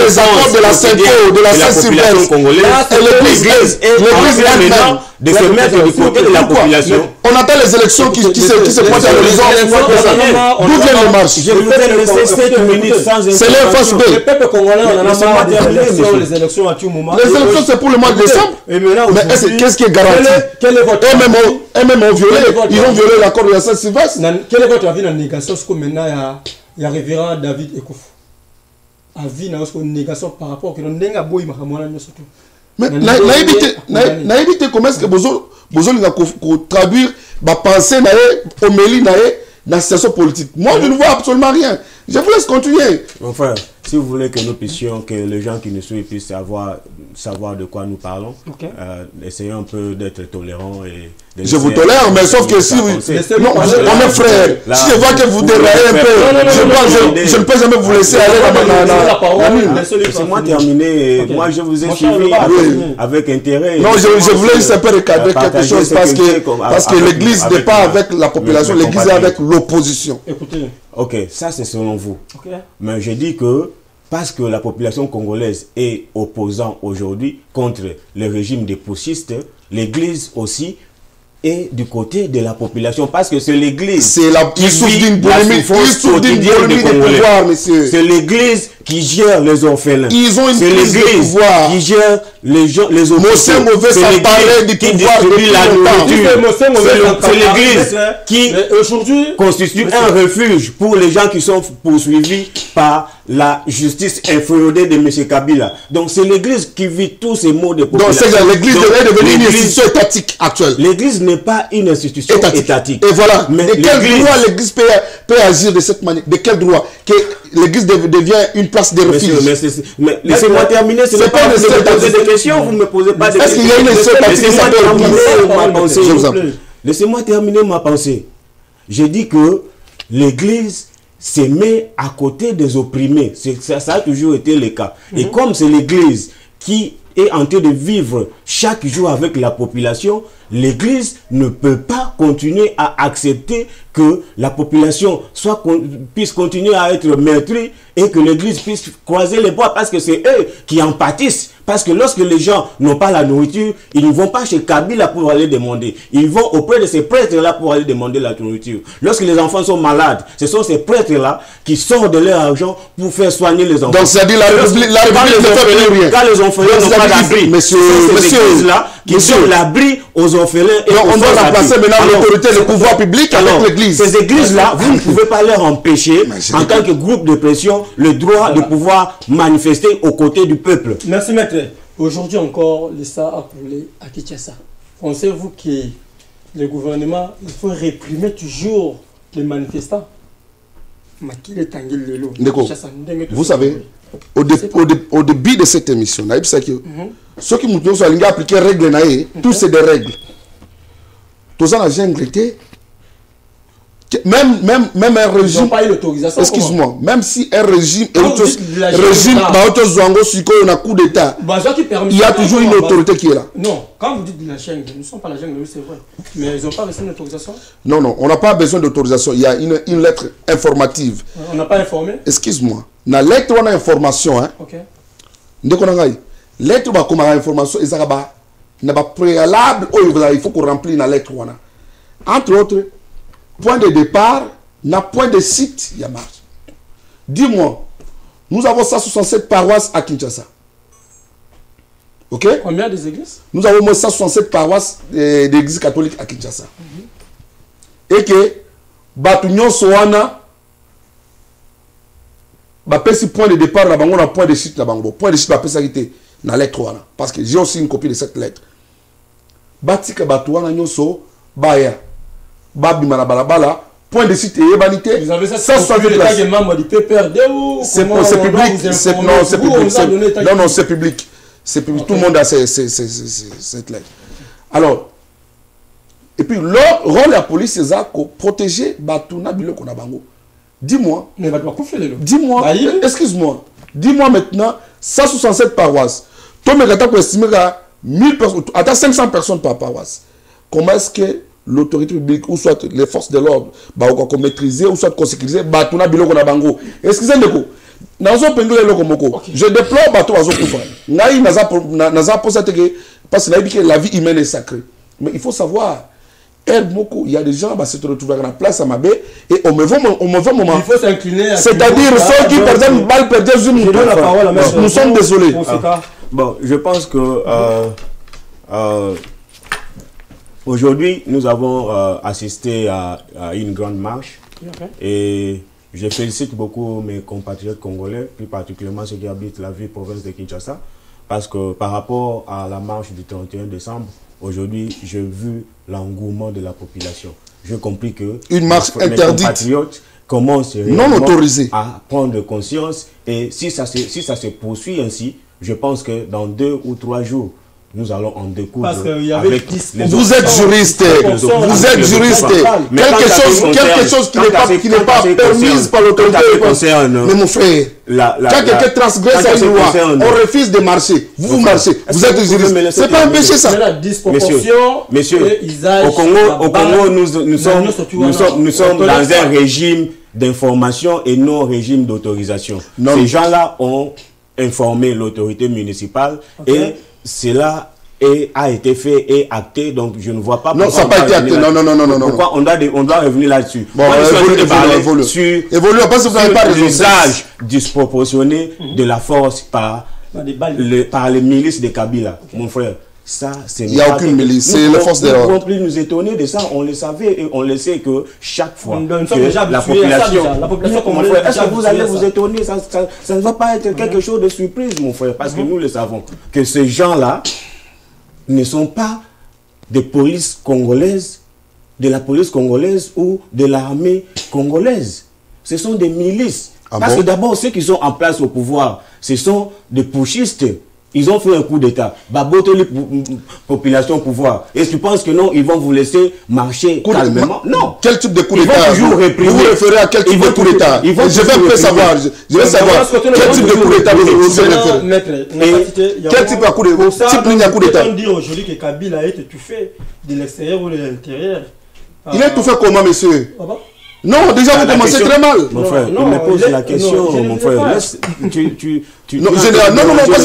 S2: les accords de la CENCO, de la CENCO congolaise. Et l'église elle-même
S1: de se mettre du côté de la population.
S2: On attend les élections qui se pointent à l'horizon. D'où viennent les marches?
S1: Je vous ai laissé 7 minutes sans
S2: c'est l'info.
S3: Le peuple congolais, on en a marre des élections à tout moment.
S2: Les élections, c'est pour le mois de décembre. Mais qu'est-ce qui est garanti? Eux-mêmes ont violé. Ils ont violé l'accord de la Saint-Sylvestre.
S3: Quel est votre avis dans la négation? Parce que maintenant, il y a révérend David Ekof. Avis dans la négation par rapport à l'Ndenga Boy Mahamouana surtout.
S2: Mais naïvité, comment est-ce que vous allez traduire ma pensée, homélie, dans la situation politique? Moi, je ne vois absolument rien. Je vous laisse continuer.
S1: Mon frère, si vous voulez que nous puissions, que les gens qui nous suivent puissent savoir de quoi nous parlons, essayons un peu d'être tolérants.
S2: Je vous tolère, mais sauf que si vous... Non, on est frères. Si je vois que vous déraillez un peu, je ne peux jamais vous laisser aller là-bas.
S1: Laissez-moi terminer. Moi, je vous ai suivi avec intérêt.
S2: Non, je voulais juste un peu recadrer quelque chose parce que l'église n'est pas avec la population, l'église est avec l'opposition.
S3: Écoutez.
S1: Ok, ça c'est selon vous. Mais je dis que parce que la population congolaise est opposant aujourd'hui contre le régime des putschistes, l'église aussi est du côté de la population parce que c'est l'église
S2: qui souffre d'une polémique de pouvoir, monsieur.
S1: C'est l'église qui gère les orphelins.
S2: Ils ont une prise de pouvoir.
S1: Qui gère les hôpitaux.
S2: C'est mauvais s'emparer du pouvoir
S1: depuis la nourriture. C'est l'église qui constitue un refuge pour les gens qui sont poursuivis par la justice inféodée de M. Kabila. Donc c'est l'église qui vit tous ces mots de population.
S2: Donc l'église est devenue une institution étatique actuelle.
S1: L'église n'est pas une institution étatique.
S2: Et voilà.
S1: Mais
S2: de quel droit l'église peut agir de cette manière? De quel droit que l'église devient une place de refuge?
S1: Mais laissez-moi terminer. Ce n'est pas vous me posez des questions. Vous ne me posez pas des questions.
S2: Est-ce qu'il y a une institution étatique qui s'appelle?
S1: Laissez-moi terminer ma pensée. J'ai dit que l'église se met à côté des opprimés. Ça a toujours été le cas. Et comme c'est l'église qui est en train de vivre chaque jour avec la population, l'église ne peut pas continuer à accepter que la population puisse continuer à être meurtrie et que l'église puisse croiser les bras, parce que c'est eux qui en pâtissent. Parce que lorsque les gens n'ont pas la nourriture, ils ne vont pas chez Kabila pour aller demander. Ils vont auprès de ces prêtres-là pour aller demander la nourriture. Lorsque les enfants sont malades, ce sont ces prêtres-là qui sortent de leur argent pour faire soigner les enfants.
S2: Donc, c'est-à-dire la République ne fait plus rien.
S1: Quand les orphelins n'ont pas d'abri,
S2: monsieur,
S1: là qui donnent l'abri aux orphelins. Et
S2: on doit remplacer maintenant l'autorité, le pouvoir public avec l'église.
S1: Ces églises-là, vous ne pouvez pas leur empêcher, en tant que groupe de pression, le droit de pouvoir manifester aux côtés du peuple.
S3: Merci, maître. Aujourd'hui encore, l'État a coulé à Kinshasa. Pensez-vous que le gouvernement, il faut réprimer toujours les manifestants?
S2: Vous savez, au début de cette émission, ceux qui nous ont appliqué les règles, tous c'est des règles. Tous en jungle, même un régime. Ils n'ont
S3: pas eu l'autorisation.
S2: Excuse-moi, même si un régime est un coup d'État, il y a toujours une autorité qui est là.
S3: Non, quand vous dites de la jungle, nous ne sommes pas la jungle, c'est vrai. Mais ils n'ont pas reçu l'autorisation?
S2: Non, on n'a pas besoin d'autorisation. Il y a une lettre informative.
S3: On n'a pas informé?
S2: Excuse-moi. Dans la lettre, on a information.
S3: Ok.
S2: Lettre, on a information. Il y a préalable, il faut qu'on remplisse la lettre. Entre autres, point de départ, n'a point de site, il y a marche. Dis-moi, nous avons 167 paroisses à Kinshasa. Ok?
S3: Combien des églises?
S2: Nous avons moins 167 paroisses d'églises catholiques à Kinshasa. Et que, Batunyon Soana, si point de départ, là, on a point de site, là, point de site, ça été dans la lettre. Parce que j'ai aussi une copie de cette lettre. Batika Batouana Nyoso, Baya. Babimana Balabala, point de site et ébanité.
S3: Vous avez ça sur le tas de membres du PPRD ou
S2: c'est public. Non, c'est public. C'est public. Tout le monde a cette lettre. Alors, et puis, leur rôle de la police, c'est de protéger Batouna Biloko Nabango. Dis-moi. Excuse-moi. Dis-moi maintenant, 167 paroisses. Toi, tu peux estimer qu'à 1000 personnes, à 500 personnes par paroisse. Comment est-ce que l'autorité publique, ou soit les forces de l'ordre, qu'on maîtriser, ou soit qu'on sécuriser, Batouna Biloko Nabango. Excusez-moi, je déplore Bato Azokoufa. Parce que la vie humaine est sacrée. Mais il faut savoir, il y a des gens qui se retrouvent à la place à Mabé et on me voit moment.
S3: Il faut s'incliner.
S2: C'est-à-dire ceux qui perdent mal perdent nous sommes désolés.
S1: Bon, je pense que aujourd'hui, nous avons assisté à une grande marche et je félicite beaucoup mes compatriotes congolais, plus particulièrement ceux qui habitent la ville province de Kinshasa, parce que par rapport à la marche du 31 décembre, aujourd'hui, j'ai vu l'engouement de la population. J'ai compris que
S2: une marche interdite, mes
S1: compatriotes commencent
S2: non autorisée
S1: à prendre conscience et si ça se poursuit ainsi, je pense que dans 2 ou 3 jours, nous allons en découdre avec
S2: vous êtes juriste, quelque chose qui n'est pas permis par l'autorité. Mais mon frère, quand quelqu'un transgresse la loi, on refuse de marcher. Vous marchez, vous êtes juriste. C'est pas un péché ça.
S1: Messieurs, au Congo, nous sommes dans un régime d'information et non régime d'autorisation. Ces gens-là ont informé l'autorité municipale et cela a été fait et acté, donc je ne vois pas
S2: pourquoi. Non, ça n'a pas été acté. Non.
S1: Pourquoi on doit revenir là-dessus.
S2: Bon, évolue. Parce que vous n'avez pas
S1: l'usage disproportionné de la force par les milices de Kabila. Mon frère, Ça,
S2: il n'y a aucune milice, c'est la force de l'ordre.
S1: Nous ne pouvons plus nous étonner de ça, on le savait et on le sait que chaque fois
S3: nous sommes déjà habitués à ça déjà. La population congolaise,
S1: est-ce que vous allez vous étonner, ça ne va pas être quelque chose de surprise, mon frère, parce que nous le savons, que ces gens-là ne sont pas des polices congolaises, de la police congolaise ou de l'armée congolaise. Ce sont des milices. Parce que d'abord, ceux qui sont en place au pouvoir, ce sont des putschistes. Ils ont fait un coup d'État. Baboter les populations au pouvoir. Et tu penses que non, ils vont vous laisser marcher calmement? Non.
S2: Quel type de coup d'État? Vous vous référez à quel type de coup d'État? Je vais savoir. Je veux savoir quel type de coup d'État vous vous référez. Quel type de coup d'État?
S3: On dit aujourd'hui que Kabila a été étouffé de l'extérieur ou de l'intérieur.
S2: Il est étouffé comment, monsieur? Non, déjà vous commencez très mal.
S1: Mon frère, il me pose la question, mon frère.
S2: Non, parce que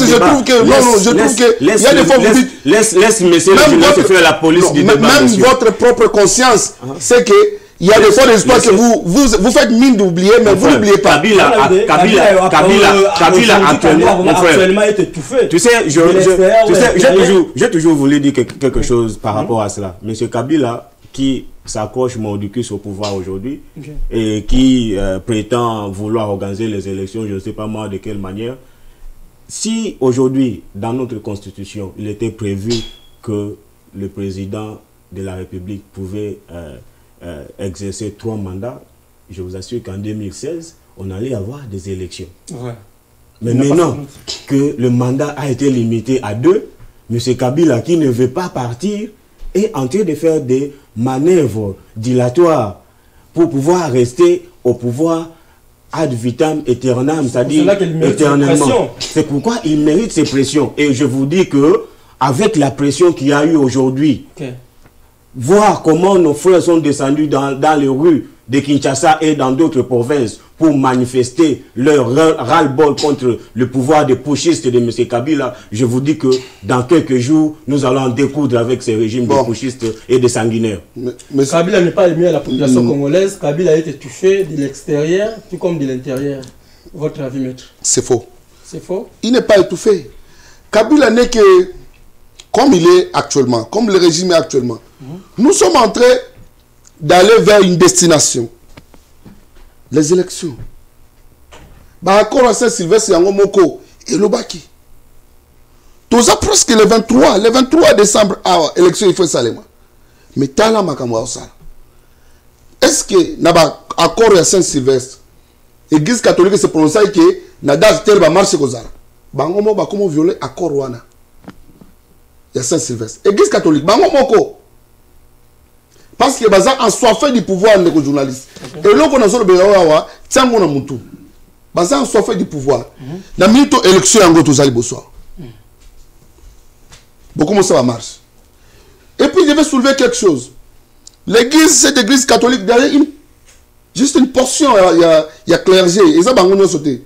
S2: je trouve que... Non, je trouve que... Il y a des fois vous dites...
S1: Laisse monsieur le faire la police du débat.
S2: Même votre propre conscience, c'est que... Il y a des fois des histoires que vous faites mine d'oublier, mais vous n'oubliez pas.
S1: Kabila actuellement, mon frère,
S3: est étouffé.
S1: Tu sais, j'ai toujours voulu dire quelque chose par rapport à cela. Monsieur Kabila, qui s'accroche mordicus au pouvoir aujourd'hui et qui prétend vouloir organiser les élections, je ne sais pas moi de quelle manière. Si aujourd'hui, dans notre constitution, il était prévu que le président de la République pouvait exercer 3 mandats, je vous assure qu'en 2016, on allait avoir des élections. Ouais. Mais maintenant que le mandat a été limité à 2, M. Kabila, qui ne veut pas partir, est en train de faire des manœuvres dilatoires pour pouvoir rester au pouvoir ad vitam aeternam, c'est-à-dire éternellement. C'est pourquoi il mérite ces pressions. Et je vous dis que avec la pression qu'il y a eu aujourd'hui, voir comment nos frères sont descendus dans les rues de Kinshasa et dans d'autres provinces pour manifester leur ras-le-bol contre le pouvoir des putschistes de M. Kabila, je vous dis que dans quelques jours, nous allons en découdre avec ces régimes de putschistes et de sanguinaires.
S3: Mais Kabila n'est pas ému à la population congolaise. Kabila a été touché de l'extérieur, tout comme de l'intérieur. Votre avis, maître?
S2: C'est faux.
S3: C'est faux?
S2: Il n'est pas étouffé. Kabila n'est que, comme il est actuellement, comme le régime est actuellement, nous sommes en train d'aller vers une destination. Les élections. Bah, encore à Saint-Sylvestre, il y a un moko et le baki. Tout ça presque le 23 décembre, élection, il faut salement. Mais tala makamwa ça. Est-ce que naba accord à Saint-Sylvestre, l'église catholique se prononce que nadage tel va marcher comme ça. Bangomo ba comment violer accord wana. Il y a Saint-Sylvestre. Église catholique, bangomo moko. Parce que baza en soif du pouvoir les journalistes. Et là qu'on a sur le bérawa, tiens mon amutu. Baza en soif du pouvoir. Na minute élection en go tozali bosoir. Bon, comment ça va marcher? Et puis je vais soulever quelque chose. L'église, cette église catholique derrière juste une portion, il y a clergé. Et ça bangono sauté.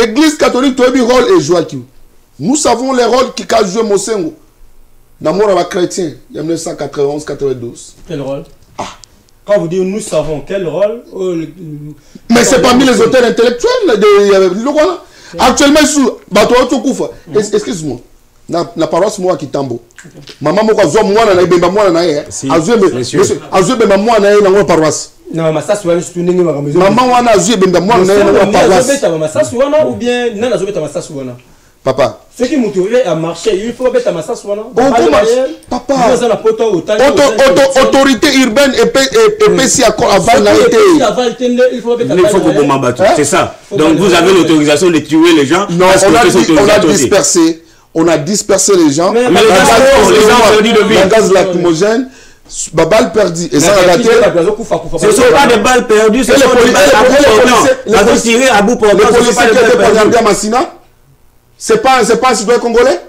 S2: Église catholique, tu as rôle et joie qui. Nous savons les rôles qui a joué Mosengo. D'amour à la chrétien, il y a 1991-92.
S3: Quel rôle? Quand vous dites nous savons quel rôle?
S2: Mais c'est parmi les auteurs intellectuels de actuellement, excuse-moi, la paroisse moi qui tambo. Maman moi zo moi na ibemba moi na ye. Azwe bemba moi na ye na ngwa paroisse.
S3: Non, mais ça soit juste une
S2: maman wana azwe bemba moi na ye na ngwa paroisse.
S3: Ou bien nana zo beta massa suwana.
S2: Papa.
S3: Ce qui motive à marcher, il faut mettre à massa suwana.
S2: Papa. Autorité urbaine et PC avant n'a été.
S1: Il faut que vous m'abattez. C'est ça. Donc vous avez l'autorisation de tuer les gens.
S2: Non, on a dispersé les gens.
S1: Mais les gens ont perdu de vie.
S2: Un gaz lacrymogène. Balle perdue. Et ça a raté.
S1: Ce ne sont pas des balles perdues, ce sont des balles à bout portant. Vous tirez à bout portant.
S2: Les policiers qui étaient poignardés à Massina, c'est pas un citoyen congolais.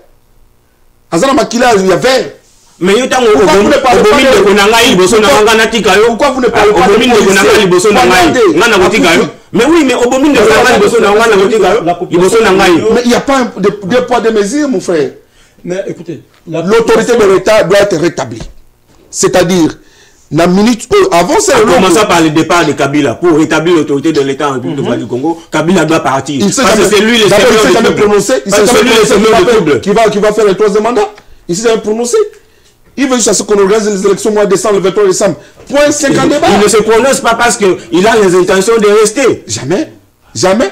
S2: Azana Makila, il y avait.
S1: Mais pourquoi vous ne parlez pas mais oui, mais au moment
S2: mais il n'y a pas de poids de mesure, mon frère.
S3: Mais écoutez,
S2: l'autorité de l'État doit être rétablie. C'est-à-dire, La minute avant ça,
S1: en commençant par le départ de Kabila pour rétablir l'autorité de l'État en République du Congo, Kabila doit partir. Parce que c'est lui le
S2: semeur de trouble. Qui va faire le 3e mandat. Il s'est jamais prononcé. Il veut juste à ce qu'on organise les élections au mois de décembre, le 23 décembre. Point 50 débats.
S1: Il ne se prononce pas parce qu'il a les intentions de rester.
S2: Jamais. Jamais.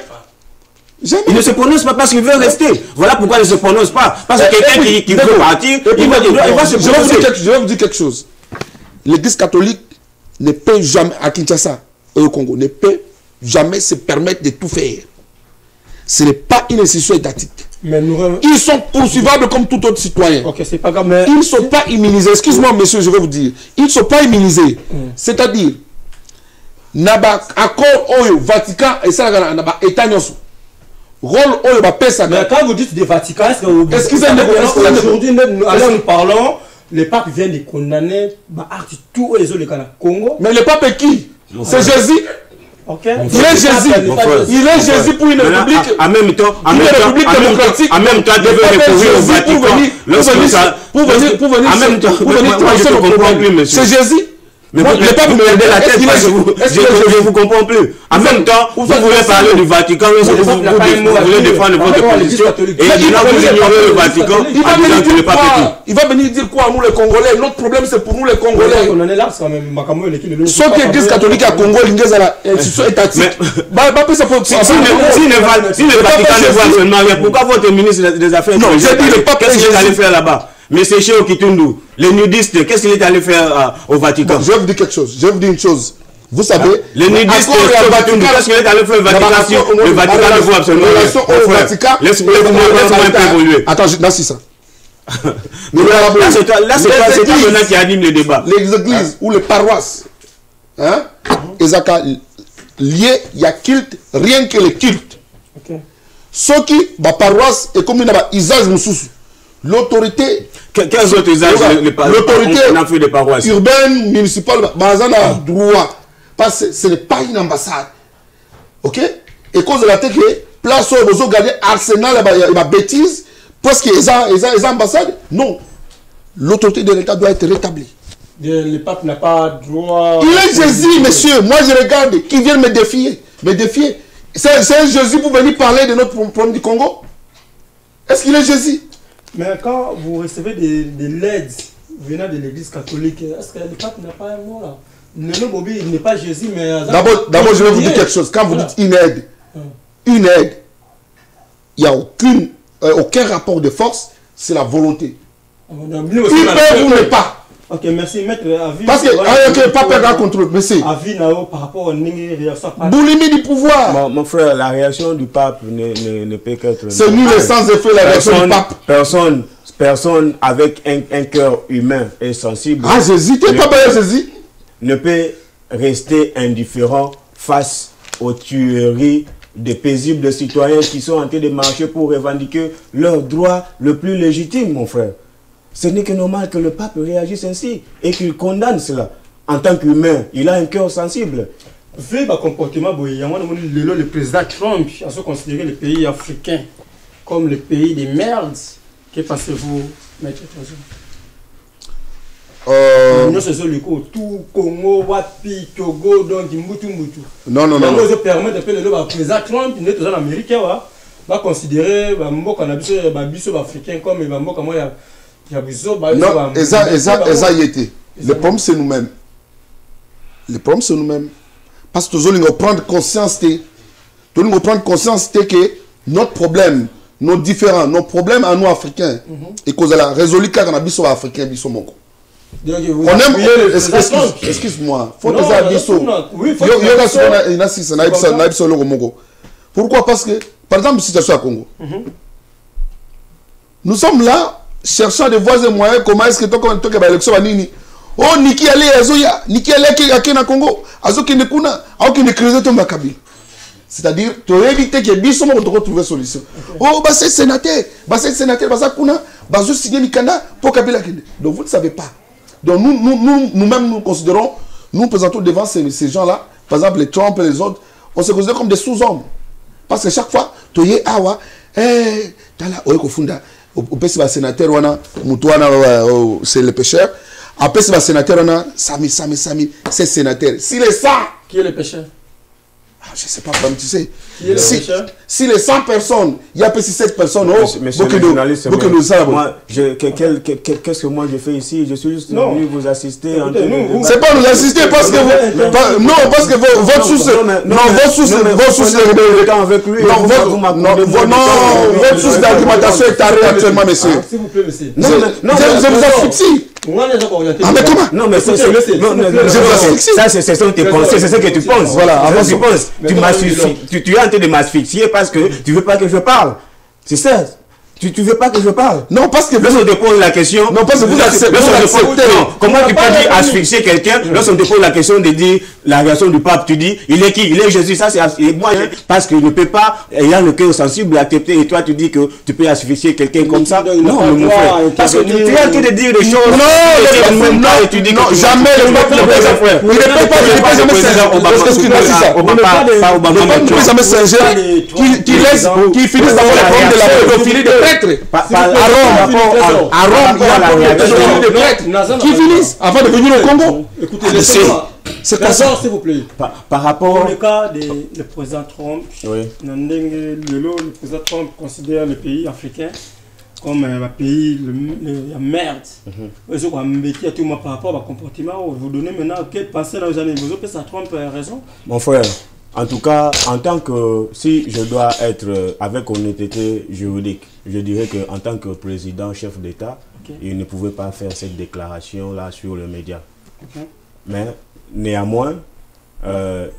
S1: Il ne se prononce pas parce qu'il veut rester. Voilà pourquoi il ne se prononce pas. Parce que quelqu'un qui veut partir, il va se prononcer.
S2: Je vais vous dire quelque chose. L'Église catholique ne peut jamais, à Kinshasa et au Congo, ne peut jamais se permettre de tout faire. Ce n'est pas une institution étatique.
S3: Mais
S2: ils sont poursuivables comme tout autre citoyen.
S3: Ok, c'est pas grave, mais...
S2: Ils ne sont pas immunisés. Excuse-moi, monsieur, je vais vous dire. Ils ne sont pas immunisés. C'est-à-dire, Naba, accord Oyo, Vatican et ça, Naba, État Nyosu. Rôle Oyo, Pesa.
S3: Mais quand vous dites des Vatican, est-ce que aujourd'hui, nous parlons, le pape vient de condamner tout les autres Congo.
S2: Mais le pape est qui? C'est Jésus.
S3: Okay.
S2: Il est Jésus pour une république.
S1: En même temps, démocratique. En même temps, il veut recourir au Vatican. Pour venir,
S2: c'est Jésus.
S1: Mais vous ne pas me perdre la tête parce que je ne vous comprends plus. En même temps, vous voulez parler du Vatican, vous voulez défendre votre position. Et là, vous ignorez le Vatican.
S2: Il va venir dire quoi à nous les Congolais? Notre problème, c'est pour nous les Congolais. Ceux qui disent catholique à Congo, ils disent à la institution étatique.
S1: Si le Vatican ne voit seulement rien, pourquoi votre ministre des Affaires étrangères, qu'est-ce qu'il est allé faire là-bas? Mais c'est chez Okitundu, les nudistes, qu'est-ce qu'il est allé faire au Vatican?
S2: Je vais vous dire quelque chose, je vais vous dire une chose. Vous savez,
S1: les nudistes, qu'est-ce qu'il est allé faire au Vatican? Le Vatican ne voit absolument rien. Laisse-moi évoluer.
S2: Attends, là c'est ça.
S1: Là c'est toi maintenant qui anime le débat.
S2: Les églises ou les paroisses, liées, il y a culte, rien que le culte. Ceux qui, la paroisse, est comme une usage moussous. L'autorité.
S1: Quels autres usages
S2: l'autorité urbaine, municipale, bazana droit. Parce que ce n'est pas une ambassade. Ok? Et cause de la tête, place où vous regardez arsenal, la bêtise, parce que les ambassades, non. L'autorité de l'État doit être rétablie.
S3: Le pape n'a pas droit.
S2: Il est Jésus, monsieur. Moi, je regarde. Qui vient me défier? C'est Jésus pour venir parler de notre problème du Congo? Est-ce qu'il est Jésus?
S3: Mais quand vous recevez des LED venant de l'église catholique, est-ce que le pape n'a pas un mot là? Le Bobby, il n'est pas Jésus, mais...
S2: D'abord, je vais vous dire quelque chose. Quand vous dites une aide, il n'y a aucun rapport de force, c'est la volonté. Il peut ou ne pas.
S3: Ok, merci, maître.
S2: Parce que le pape est dans contrôle, merci.
S3: Avis par rapport à réaction.
S2: Boulimie du pouvoir.
S1: Mon frère, la réaction du pape ne peut qu'être...
S2: C'est nul et sans effet la réaction du pape.
S1: Personne avec un cœur humain et sensible...
S2: Ah, Jésus, tu n'es pas bien Jésus.
S1: Ne peut rester indifférent face aux tueries des paisibles citoyens qui sont en train de marcher pour revendiquer leur droit le plus légitime, mon frère. Ce n'est que normal que le pape réagisse ainsi et qu'il condamne cela. En tant qu'humain, il a un cœur sensible.
S3: Vu le comportement, le président Trump a se considéré les pays africains comme les pays de merde. Que pensez-vous, maître tout Congo, Wapi, Togo, donc Mbutu.
S2: Non.
S3: Je permets de faire le président Trump, il est toujours américain, va considérer les africains comme les
S2: non, ça y était. Le problème, c'est nous-mêmes. Parce que nous devons prendre conscience que notre problème, nos différents, nos problèmes à nous africains, et qu'on a résolu car on a besoin africain, on aime. Excuse-moi. Faut déjà pourquoi? Parce que, par exemple, si tu es au Congo, nous sommes là. Cherchant des voies et moyens, comment est-ce que tu as l'élection? Oh, Niki allait à na Congo, Azoki ne kuna, Aoki ne crise ton Kabila. C'est-à-dire, tu as évité que Bissot m'a trouvé solution. Oh, c'est sénateur, Kuna, Bazo signé Mikanda pour Kabila. Donc vous ne savez pas. Donc nous-mêmes, nous considérons, nous présentons devant ces gens-là, par exemple les Trump et les autres, on se considère comme des sous-hommes. Parce que chaque fois, tu es awa, t'as là, Oye Kofunda. Au sénateur, c'est le pêcheur. Après, c'est le sénateur, on a Sami, c'est sénateur. Si les 100...
S3: Qui est le pécheur?
S2: Je ne sais pas, tu sais.
S3: Si
S2: les 100 personnes, il y a peut-être 7 personnes.
S1: Monsieur le journaliste, moi, qu'est-ce que moi je fais ici? Je suis juste venu vous assister.
S2: C'est pas nous assister parce que vous... Non, parce que votre source... Non, votre source d'argumentation est arrêtée actuellement, monsieur.
S3: S'il vous plaît, monsieur.
S2: Je vous asphyxie.
S1: Ah mais comment? Non mais ça c'est tes pensées, c'est ce que tu penses.
S2: Voilà,
S1: avant tu penses. Tu es en train de m'asphyxier parce que tu veux pas que je parle. C'est ça. Tu veux pas que je parle?
S2: Non, parce que
S1: lorsqu'on te pose la question.
S2: Non, parce que vous acceptez.
S1: Comment tu peux dire asphyxier quelqu'un lorsqu'on te pose la question de dire la réaction du pape? Tu dis il est qui? Il est Jésus. Ça c'est moi parce qu'il ne peut pas, ayant le cœur sensible, accepter. Et toi tu dis que tu peux asphyxier quelqu'un comme ça? Non, mon frère. Parce que tu es en train de dire des choses.
S2: Non, tu dis non, jamais le peuple ne peut pas. Il ne peut pas jamais singer. Il ne peut jamais singer. Qui finisse d'abord le problème de la pédophilie de prêtres. À Rome, il y a la réaction de prêtres qui finissent avant de venir au Congo.
S3: Écoutez, c'est pas ça, s'il vous plaît.
S1: Par rapport
S3: au cas du président Trump, le président Trump considère le pays africain comme un pays la merde. Ils ont embêté tout le monde par rapport au comportement. Vous donnez maintenant quelle pensée dans les années. Vous avez ça Trump a raison.
S1: Mon frère. En tout cas, en tant que, si je dois être avec honnêteté juridique, je dirais qu'en tant que président, chef d'État, il ne pouvait pas faire cette déclaration-là sur le média. Mais néanmoins,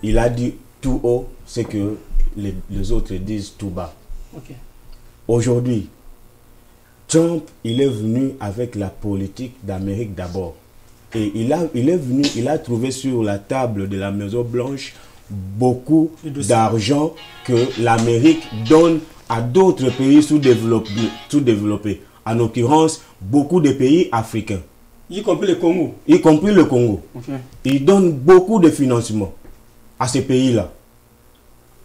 S1: il a dit tout haut ce que les autres disent tout bas. Aujourd'hui, Trump, il est venu avec la politique d'Amérique d'abord. Et il est venu, il a trouvé sur la table de la Maison Blanche beaucoup d'argent que l'Amérique donne à d'autres pays sous-développés. En l'occurrence, beaucoup de pays africains.
S3: Y compris le Congo.
S1: Y compris le Congo. Il donne beaucoup de financement à ces pays-là.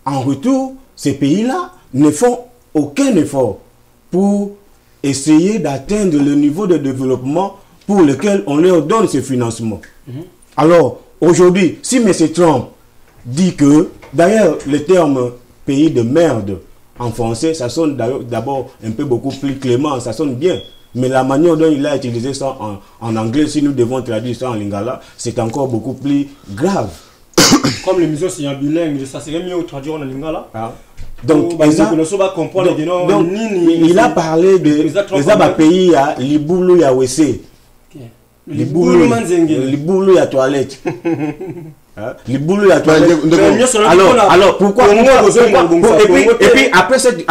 S1: En retour, ces pays-là ne font aucun effort pour essayer d'atteindre le niveau de développement pour lequel on leur donne ce financement. Alors, aujourd'hui, si M. Trump dit que, d'ailleurs, le terme pays de merde en français, ça sonne d'abord un peu beaucoup plus clément, ça sonne bien. Mais la manière dont il a utilisé ça en anglais, si nous devons traduire ça en lingala, c'est encore beaucoup plus grave.
S3: Comme l'émission c'est un bilingue, ça serait mieux de traduire en lingala.
S1: Donc, il a parlé de pays à Liboulou ya WC. Liboulou ya toilette. Les boules à toilette. Alors pourquoi et puis après cette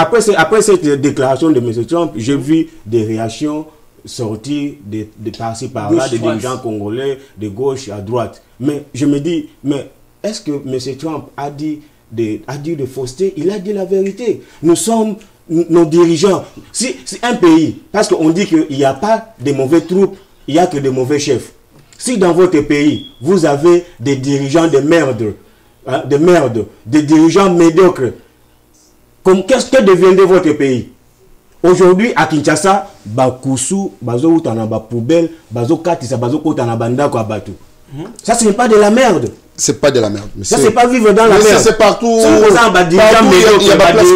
S1: déclaration de M. Trump, j'ai vu des réactions sortir de par-ci par-là, des dirigeants congolais de gauche à droite. Mais je me dis, mais est-ce que M. Trump a dit de fausseté? Il a dit la vérité. Nous sommes nos dirigeants. Si un pays, parce qu'on dit qu'il n'y a pas de mauvais troupes, il n'y a que de mauvais chefs. Si dans votre pays, vous avez des dirigeants de merde, des dirigeants médiocres, qu'est-ce que deviendrait votre pays? Aujourd'hui, à Kinshasa, Bakusu, Bazo Utanaba poubelle, Bazo Katisa, Bazo Kotanaba Ndako Abatu. Ça, ce n'est pas de la merde.
S2: C'est pas de la merde.
S1: Ça, c'est pas vivre dans la merde.
S2: C'est partout.
S1: Il y a des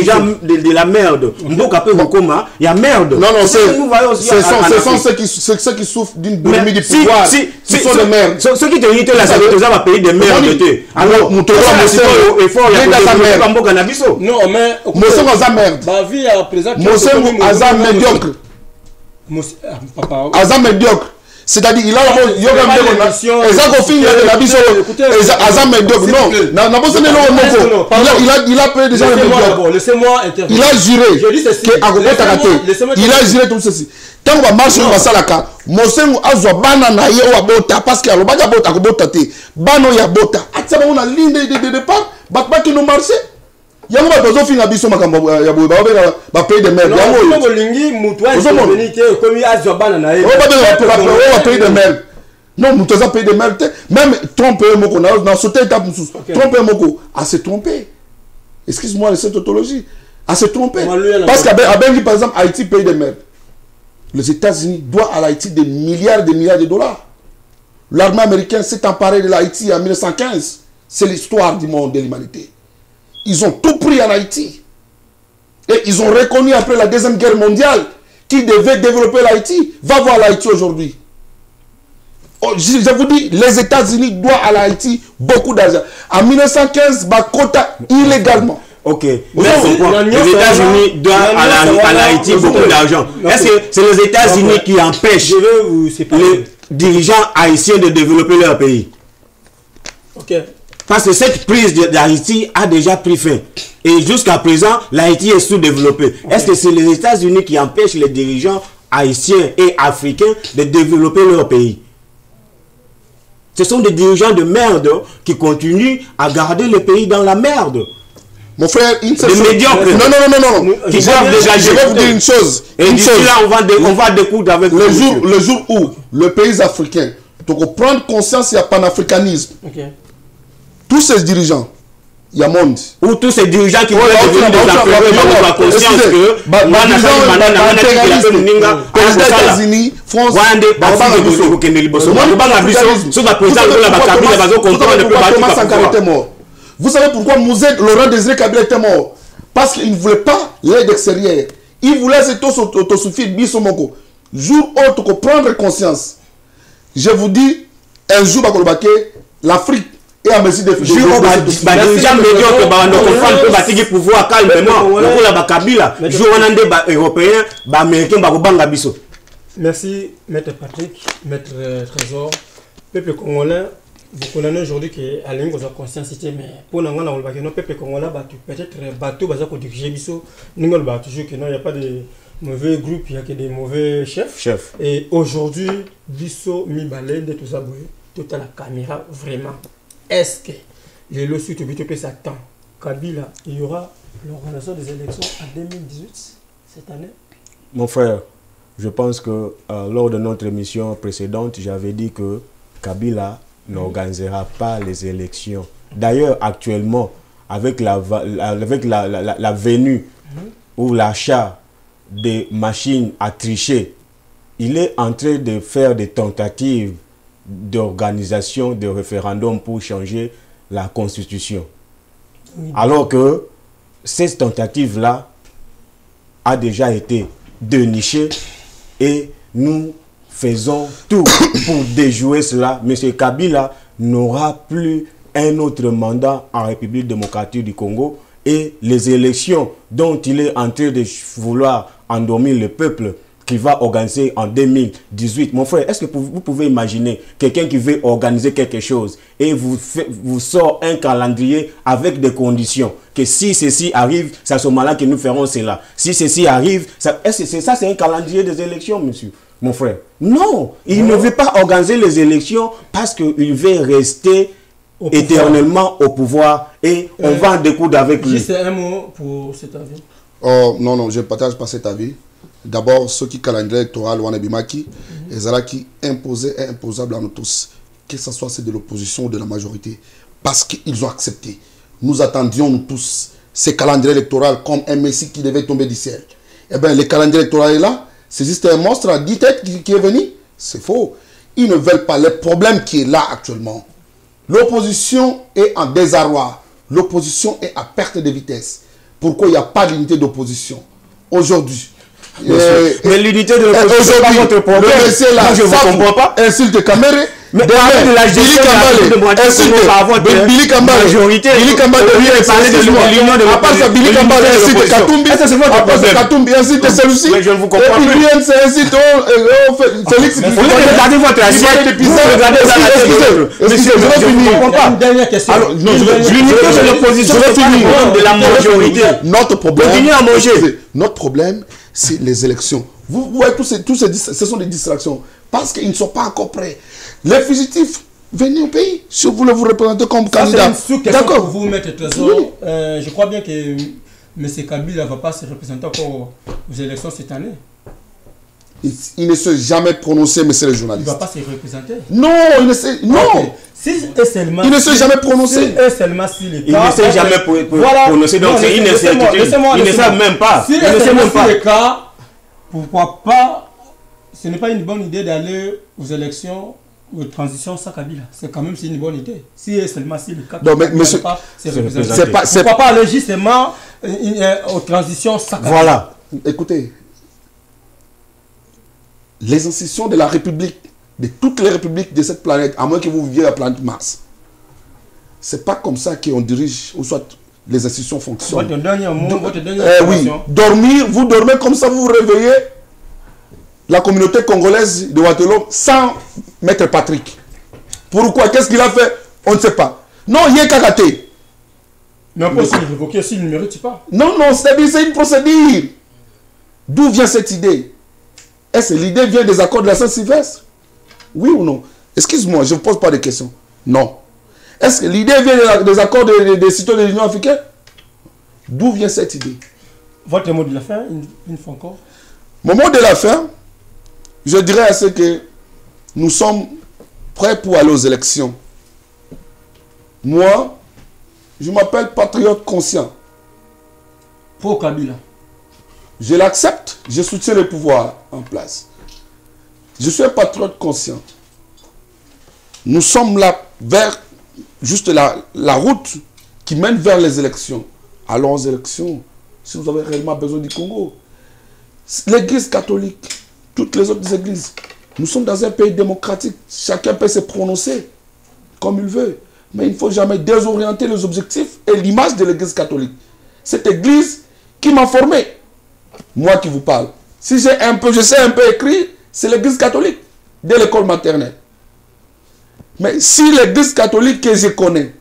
S1: gens de la merde. Il y a merde.
S2: Non, ce sont ceux qui souffrent d'une boulimie du pouvoir. Ce sont des merdes.
S1: Ceux qui te disent là, ça va payer des merdes. Alors,
S2: non, mais. Mosengo Aza merde. Mosengo médiocre. Aza médiocre. C'est-à-dire, il a il a payé déjà il a juré il a juré tout ceci. Tant qu'on va marcher dans la salaka, Mosengo Azwa bana na ye o abota parce qu'il y a le baga bota ko bota te. Bano ya bota. Atsa on a ligne de départ, bakba qui nous marcher. Yango ba dozo finga biso makambo ya boy ba payer de merde.
S3: Yango lingi mutu a benité comme Azwa bana na ye.
S2: On va payer de merde. Non, nous avons payé de merde. Même tromper Moko, dans ce étape, tromper Moko, à se tromper. Excuse-moi de cette tautologie. À se tromper. Parce qu'à Bengi, par exemple, Haïti paye de merde. Les États-Unis doivent à Haïti des milliards de dollars. l'armée américaine s'est emparée de l'Haïti en 1915. C'est l'histoire du monde de l'humanité. Ils ont tout pris en Haïti. Et ils ont reconnu après la Deuxième Guerre mondiale qu'ils devaient développer l'Haïti. Va voir l'Haïti aujourd'hui. Je vous dis, les États-Unis doivent à l'Haïti beaucoup d'argent. En 1915, Bakota illégalement.
S1: Ok. Les États-Unis doivent à l'Haïti beaucoup d'argent. Est-ce que c'est les États-Unis qui empêchent les dirigeants haïtiens de développer leur pays?
S3: Ok.
S1: Parce que cette prise d'Haïti a déjà pris fin. Et jusqu'à présent, l'Haïti est sous-développé. Est-ce que c'est les États-Unis qui empêchent les dirigeants haïtiens et africains de développer leur pays? Ce sont des dirigeants de merde qui continuent à garder le pays dans la merde.
S2: Mon frère, une seule
S1: chose.
S2: Non.
S1: Qui doivent dégager.
S2: Je vais vous dire une chose.
S1: Et d'ici là, on va découdre avec
S2: le jour où le pays africain doit prendre conscience qu'il y a panafricanisme. Tous ces dirigeants, il y a monde.
S1: Ou tous ces dirigeants qui veulent devenir des Africains, ils ont conscience que
S2: les États-Unis, France, vous savez pourquoi Laurent Désiré Kabila était mort? Parce qu'il ne voulait pas l'aide extérieure. Il voulait s'autosuffire. Jour où tu prendre conscience. Je vous dis, un jour, l'Afrique et à mesure de
S1: déjà médiocre bando comprendre que batigi pouvoir calmement lokola ba Kabila jour wana nde ba européen ba américain ba kobanga biso.
S3: Merci maître Patrick, maître Trésor. Peuple congolais, vous connaissez aujourd'hui que à l'ingos a conscience mais pour nanga na olba que non peuple congolais peut-être bateau baza ko diriger biso ningol ba toujours que non il y a pas de mauvais groupe, il y a que des mauvais chefs. Et aujourd'hui biso mi balé de tout ça toute la caméra vraiment. Est-ce que les lawsuits au s'attend Kabila, il y aura l'organisation des élections en 2018 cette année?
S1: Mon frère, je pense que lors de notre émission précédente, j'avais dit que Kabila n'organisera pas les élections. D'ailleurs, actuellement, avec la venue ou l'achat des machines à tricher, il est en train de faire des tentatives d'organisation de référendum pour changer la constitution. Alors que cette tentative-là a déjà été dénichée et nous faisons tout pour déjouer cela. M. Kabila n'aura plus un autre mandat en République démocratique du Congo et les élections dont il est en train de vouloir endormir le peuple qui va organiser en 2018. Mon frère, est-ce que vous pouvez imaginer quelqu'un qui veut organiser quelque chose et vous sort un calendrier avec des conditions que si ceci arrive, c'est à ce moment-là que nous ferons cela. Si ceci arrive, est-ce que ça c'est un calendrier des élections, monsieur, mon frère? Non, il ne veut pas organiser les élections parce qu'il veut rester éternellement au pouvoir et on va en découdre avec lui.
S3: Juste un mot pour cet avis.
S2: Oh, non, je ne partage pas cet avis. D'abord, ceux qui calendrier électoral ou Bimaki, qui imposé et imposable à nous tous, que ce soit ceux de l'opposition ou de la majorité, parce qu'ils ont accepté. Nous attendions nous tous ces calendriers électoraux comme un messie qui devait tomber du ciel. Eh bien, le calendrier électoral est là, c'est juste un monstre à 10 têtes qui est venu. C'est faux. Ils ne veulent pas. Le problème qui est là actuellement, l'opposition est en désarroi. L'opposition est à perte de vitesse. Pourquoi il n'y a pas d'unité d'opposition aujourd'hui?
S1: Mais l'unité de l'opposition, c'est pas votre problème.
S2: Là, je ne comprends pas. Insulte Kamere.
S1: Mais avec la gestion de
S2: Billy Kambale, Billy Kambale,
S1: l'union de
S2: l'opposition. Billy Kambale insulte Katumbi. À part ça, Katumbi insulte celui-ci.
S1: Mais je ne vous comprends plus.
S2: Et puis, c'est insulte Félix.
S1: Vous regardez votre assiette. Vous regardez l'assiette. Monsieur, je ne comprends pas.
S3: Une dernière question.
S1: L'unité de l'opposition, c'est pas le problème de la majorité.
S2: Notre problème,
S1: continuez à manger.
S2: Notre problème, c'est les élections. Vous voyez, ce sont des distractions. Parce qu'ils ne sont pas encore prêts. Les fugitifs, venez au pays. Si vous voulez vous représenter comme candidat.
S3: D'accord. Pour vous, Maître Trésor, oui. Je crois bien que M. Kabila ne va pas se représenter encore aux élections cette année.
S2: Il ne s'est jamais prononcé, monsieur le journaliste.
S3: Il ne va pas se représenter.
S2: Non, il ne s'est... Non.
S3: Okay. Il
S2: ne s'est jamais prononcé.
S1: Il ne s'est jamais prononcé. Donc c'est une incertitude. Il ne sait même pas.
S3: Si c'est le cas, pourquoi pas? Ce n'est pas une bonne idée d'aller aux élections transition sans Kabila, c'est quand même une bonne idée. Si seulement si le cas
S2: non, mais monsieur,
S3: pourquoi pas aller justement aux transitions sans Kabila.
S2: Voilà, écoutez, les institutions de la République, de toutes les républiques de cette planète, à moins que vous viviez la planète Mars, c'est pas comme ça qu'on dirige, ou soit les institutions fonctionnent.
S3: Votre dernier mot,
S2: oui, dormir, vous dormez comme ça, vous vous réveillez. La communauté congolaise de Waterloo sans Maître Patrick. Pourquoi? Qu'est-ce qu'il a fait? On ne sait pas. Non, il y a karaté.
S3: Mais on peut aussi l'évoquer s'il ne mérite pas.
S2: Non, c'est une procédure. D'où vient cette idée? Est-ce que l'idée vient des accords de la Saint-Sylvestre? Oui ou non? Excuse-moi, je ne pose pas de questions. Non. Est-ce que l'idée vient des accords des citoyens de l'Union africaine? D'où vient cette idée?
S3: Votre mot de la fin, une fois encore.
S2: Mon mot de la fin, je dirais à ce que nous sommes prêts pour aller aux élections. Moi, je m'appelle patriote conscient.
S3: Pour Kabila.
S2: Je l'accepte, je soutiens le pouvoir en place. Je suis un patriote conscient. Nous sommes là vers juste la route qui mène vers les élections. Allons aux élections si vous avez réellement besoin du Congo. L'église catholique, toutes les autres églises, nous sommes dans un pays démocratique. Chacun peut se prononcer comme il veut. Mais il ne faut jamais désorienter les objectifs et l'image de l'église catholique. Cette église qui m'a formé, moi qui vous parle. Si je sais un peu écrire, c'est l'église catholique, dès l'école maternelle. Mais si l'église catholique que je connais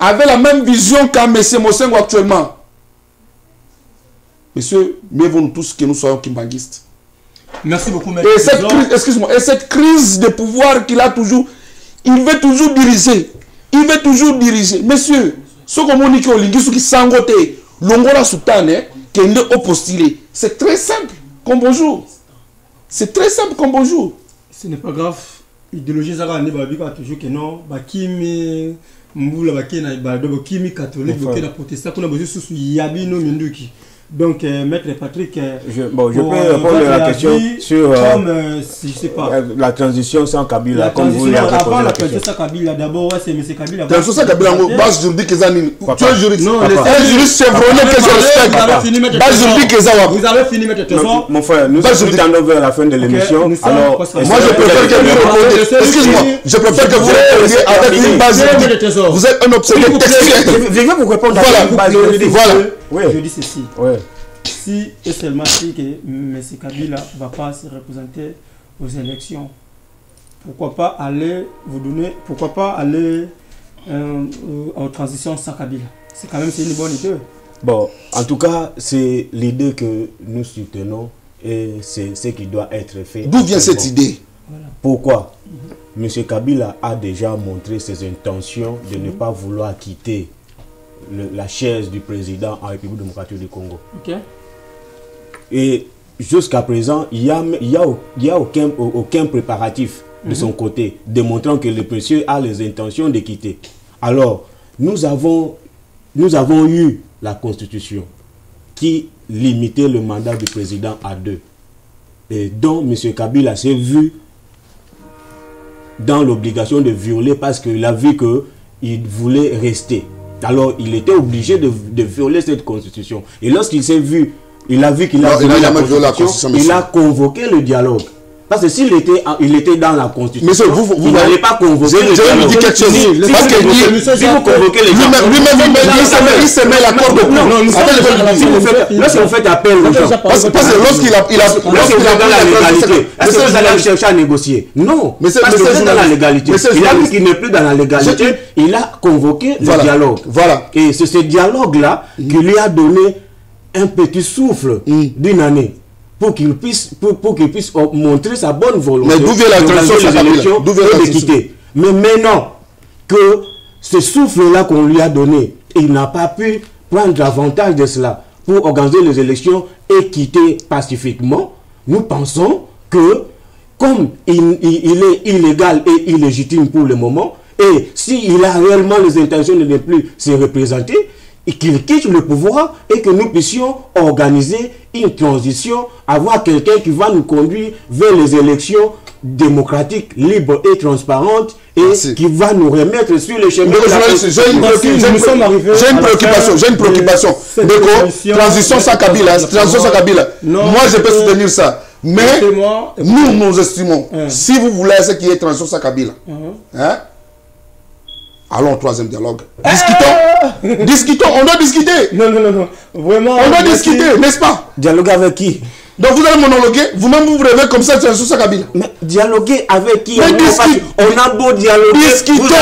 S2: avait la même vision qu'a M. Mosengo actuellement, monsieur, mieux vaut nous tous que nous soyons kimbanguistes.
S3: Merci beaucoup,
S2: et cette crise, excuse-moi, et cette crise de pouvoir qu'il a toujours, il veut toujours diriger. Il veut toujours diriger. Monsieur, ce que mon équipe linguiste qui s'engote, l'ongola soutane, qui est au postulé, c'est très simple comme bonjour. C'est très simple comme bonjour.
S3: Ce n'est pas grave. Idéologie Zara ne va pas toujours que non. Bakimi Mboula Bakina Bakimi catholique, Bakina protestant, qu'on a besoin sous Yabino Minduki. Donc, Maître Patrick,
S1: je peux répondre à la question sur
S3: je sais pas,
S1: la transition sans Kabila. Comme vous l'avez répondu
S3: avant la transition sans Kabila, d'abord, c'est M. Kabila.
S2: La transition sans Kabila, base juridique, tu es juriste. Non, un juriste chevronné que je respecte. Base juridique,
S3: vous avez fini, Maître Trésor.
S1: Mon frère, nous sommes tendons vers la fin de l'émission. Alors,
S2: moi, je préfère que vous répondiez. Excuse-moi, je préfère que vous répondiez avec une base juridique. Vous êtes un obsédé textuel.
S1: Je vais vous répondre avec une base juridique.
S2: Voilà.
S3: Oui. Je dis ceci. Oui. Si et seulement si que M. Kabila ne va pas se représenter aux élections, pourquoi pas aller vous donner, pourquoi pas aller en transition sans Kabila? C'est quand même une bonne idée.
S1: Bon, en tout cas, c'est l'idée que nous soutenons et c'est ce qui doit être fait.
S2: D'où vient cette idée?
S1: Voilà. Pourquoi? M. Kabila a déjà montré ses intentions de ne pas vouloir quitter la chaise du président en République démocratique du Congo.
S3: Okay.
S1: Et jusqu'à présent, il n'y a aucun préparatif de son côté, démontrant que le monsieur a les intentions de quitter. Alors, nous avons eu la Constitution qui limitait le mandat du président à 2. Et dont M. Kabila s'est vu dans l'obligation de violer parce qu'il a vu qu'il voulait rester. Alors, il était obligé de violer cette constitution. Et lorsqu'il s'est vu, il a vu qu'il a violé la constitution, il a convoqué le dialogue. Parce que s'il était dans la constitution, vous n'allez pas convoquer le dialogue. Je vais vous dire quelque chose. Si vous convoquez les gens, lui-même, il se met l'accord de coup. Lorsque vous faites appel aux gens, parce que lorsqu'il a dans la légalité, est-ce que vous allez chercher à négocier? Non, parce que vous êtes dans la légalité. Il a vu qu'il n'est plus dans la légalité, il a convoqué le dialogue. Et c'est ce dialogue-là qui lui a donné un petit souffle d'une année. Pour qu'il puisse montrer sa bonne volonté.
S2: Mais d'où vient la transition
S1: des élections et de quitter. Mais maintenant que ce souffle-là qu'on lui a donné, il n'a pas pu prendre avantage de cela pour organiser les élections et quitter pacifiquement, nous pensons que comme il est illégal et illégitime pour le moment, et s'il a réellement les intentions de ne plus se représenter, qu'il quitte le pouvoir et que nous puissions organiser une transition, avoir quelqu'un qui va nous conduire vers les élections démocratiques, libres et transparentes et qui va nous remettre sur le chemin.
S2: J'ai une préoccupation. Transition sans Kabila. Moi, je peux soutenir ça. Mais nous estimons, si vous voulez ce qui est transition sans Kabila, allons au troisième dialogue. Discutons, on doit discuter.
S3: Non. Vraiment.
S2: On doit discuter, n'est-ce pas?
S1: Dialoguer avec qui?
S2: Donc vous allez monologuer, vous-même vous rêvez comme ça sur sa cabine.
S1: Mais dialoguer avec qui?
S2: On
S1: a beau dialoguer. Discutons. Vous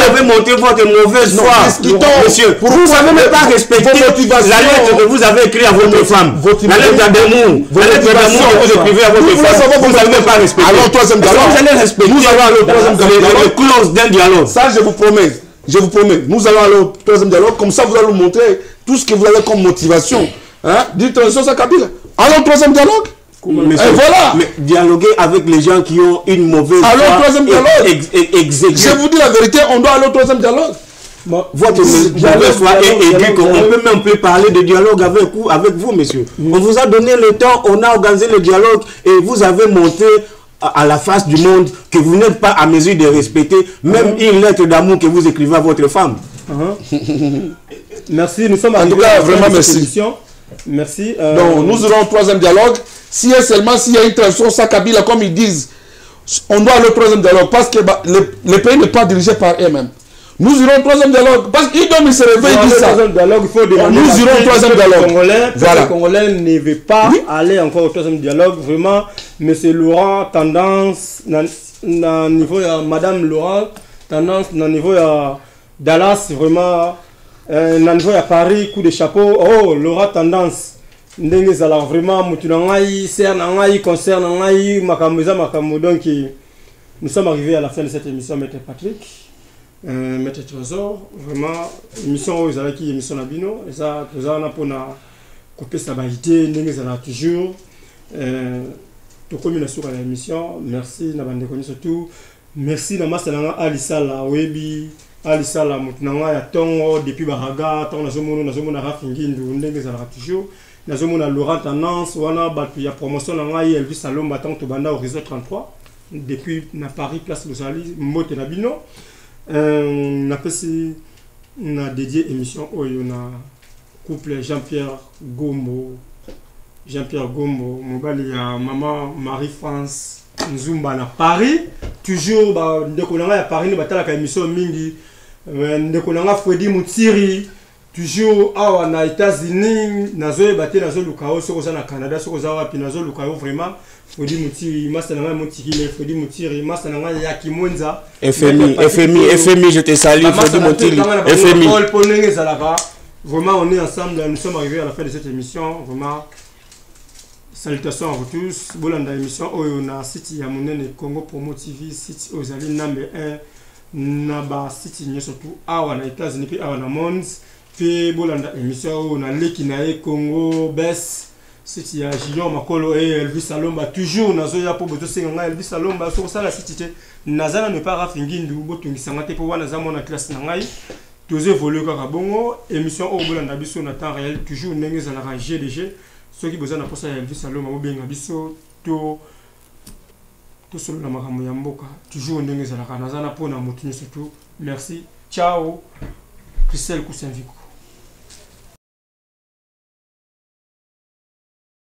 S1: avez monté votre mauvaise foi. Monsieur, vous n'avez même pas respecté la lettre que vous avez écrite à votre femme. La lettre d'amour. La lettre d'amour que vous écrivez à votre femme. Vous n'avez même pas respecté.
S2: Alors, troisième dialogue.
S1: Vous allez respecter les clauses d'un dialogue.
S2: Ça, je vous promets. Nous allons aller au troisième dialogue. Comme ça, vous allez nous montrer tout ce que vous avez comme motivation. Dites transition sans Kabila. Alors, troisième dialogue.
S1: Et voilà. Mais dialoguer avec les gens qui ont une mauvaise foi.
S2: Alors, troisième dialogue. Je vous dis la vérité, on doit aller au troisième dialogue.
S1: Votre mauvaise foi est aiguë qu'on peut même plus parler de dialogue avec vous, monsieur. On vous a donné le temps, on a organisé le dialogue et vous avez monté à la face du monde que vous n'êtes pas à mesure de respecter même une lettre d'amour que vous écrivez à votre femme.
S3: Merci, nous sommes
S2: en tout cas, vraiment merci.
S3: Merci.
S2: Donc, nous aurons un troisième dialogue. S'il y a une transition sans Kabila, comme ils disent, on doit aller au troisième dialogue parce que le pays n'est pas dirigé par eux-mêmes. Nous irons au troisième dialogue parce qu'ils doivent se réveiller. Nous irons au troisième dialogue.
S3: Les Congolais ne veulent pas aller encore au troisième dialogue. Vraiment, M. Laurent, tendance, au niveau de Mme Laurent, tendance, au niveau de Dallas, vraiment. Niveau à Paris, coup de chapeau, Laura tendance. Ndenge zala vraiment mutunangai, sernangai, concernangai, makamuza makamu. Donc nous sommes arrivés à la fin de cette émission, Maître Patrick, Maître Trésor. Vraiment, émission aux alaki, émission Nabino. Et ça, nous avons pour couper sa baïté, ndenge zala toujours. Tout comme une sur l'émission. Merci, Nabande Koni surtout. Merci, Namasalanga Alissa la Webi. Alissa la mutunanga ya tongo depuis baraga tongo nazomona rafingindu ndenge zalaka toujours nazomona Laurent tendance wana batu ya promotion na ngai Elvis Salomba tant to banda au réseau 33 depuis na Paris place Lozali mbote na bino na pesi na dédié émission oyo na couple Jean-Pierre Gombo mobali ya maman Marie-France Nzumba na Paris toujours ba ndeko nanga ya Paris ne batala ka émission mingi ndeko nanga Freddy Mutiri toujours awa na États-Unis nazo baté nazo lukao soko za na Canada soko za wapi nazo lukao vraiment Freddy Mutiri masa nanga Mutikile Freddy Mutiri masa nanga ya Kimonza
S1: FMI je te salue Freddy Mutiri FMI
S3: vraiment on est ensemble nous sommes arrivés à la fin de cette émission vraiment. Salutations à vous tous. Bolanda émission on a site ya monene Congo Promo TV site ozali number 1 naba site surtout awa na États-Unis puis awa na monde puis bolanda émission on a leki na Congo bes site ya Junior Makolo et Elvis Salomba toujours nazo ya po boto senga Elvis Salomba sur ça la site nazana ne pas rafingindu botungisa ngate po wana za mona classe na ngai tous évoluer kaka bongo émission o bolanda biso na temps réel toujours ndenge za la GDG. Ceux qui besoin d'apporter un Elvis Salomba ou bien abisso tout sur la makambo ya mboka toujours ndenge za la kanazana pona motuni surtout merci ciao Christelle Koussenviko.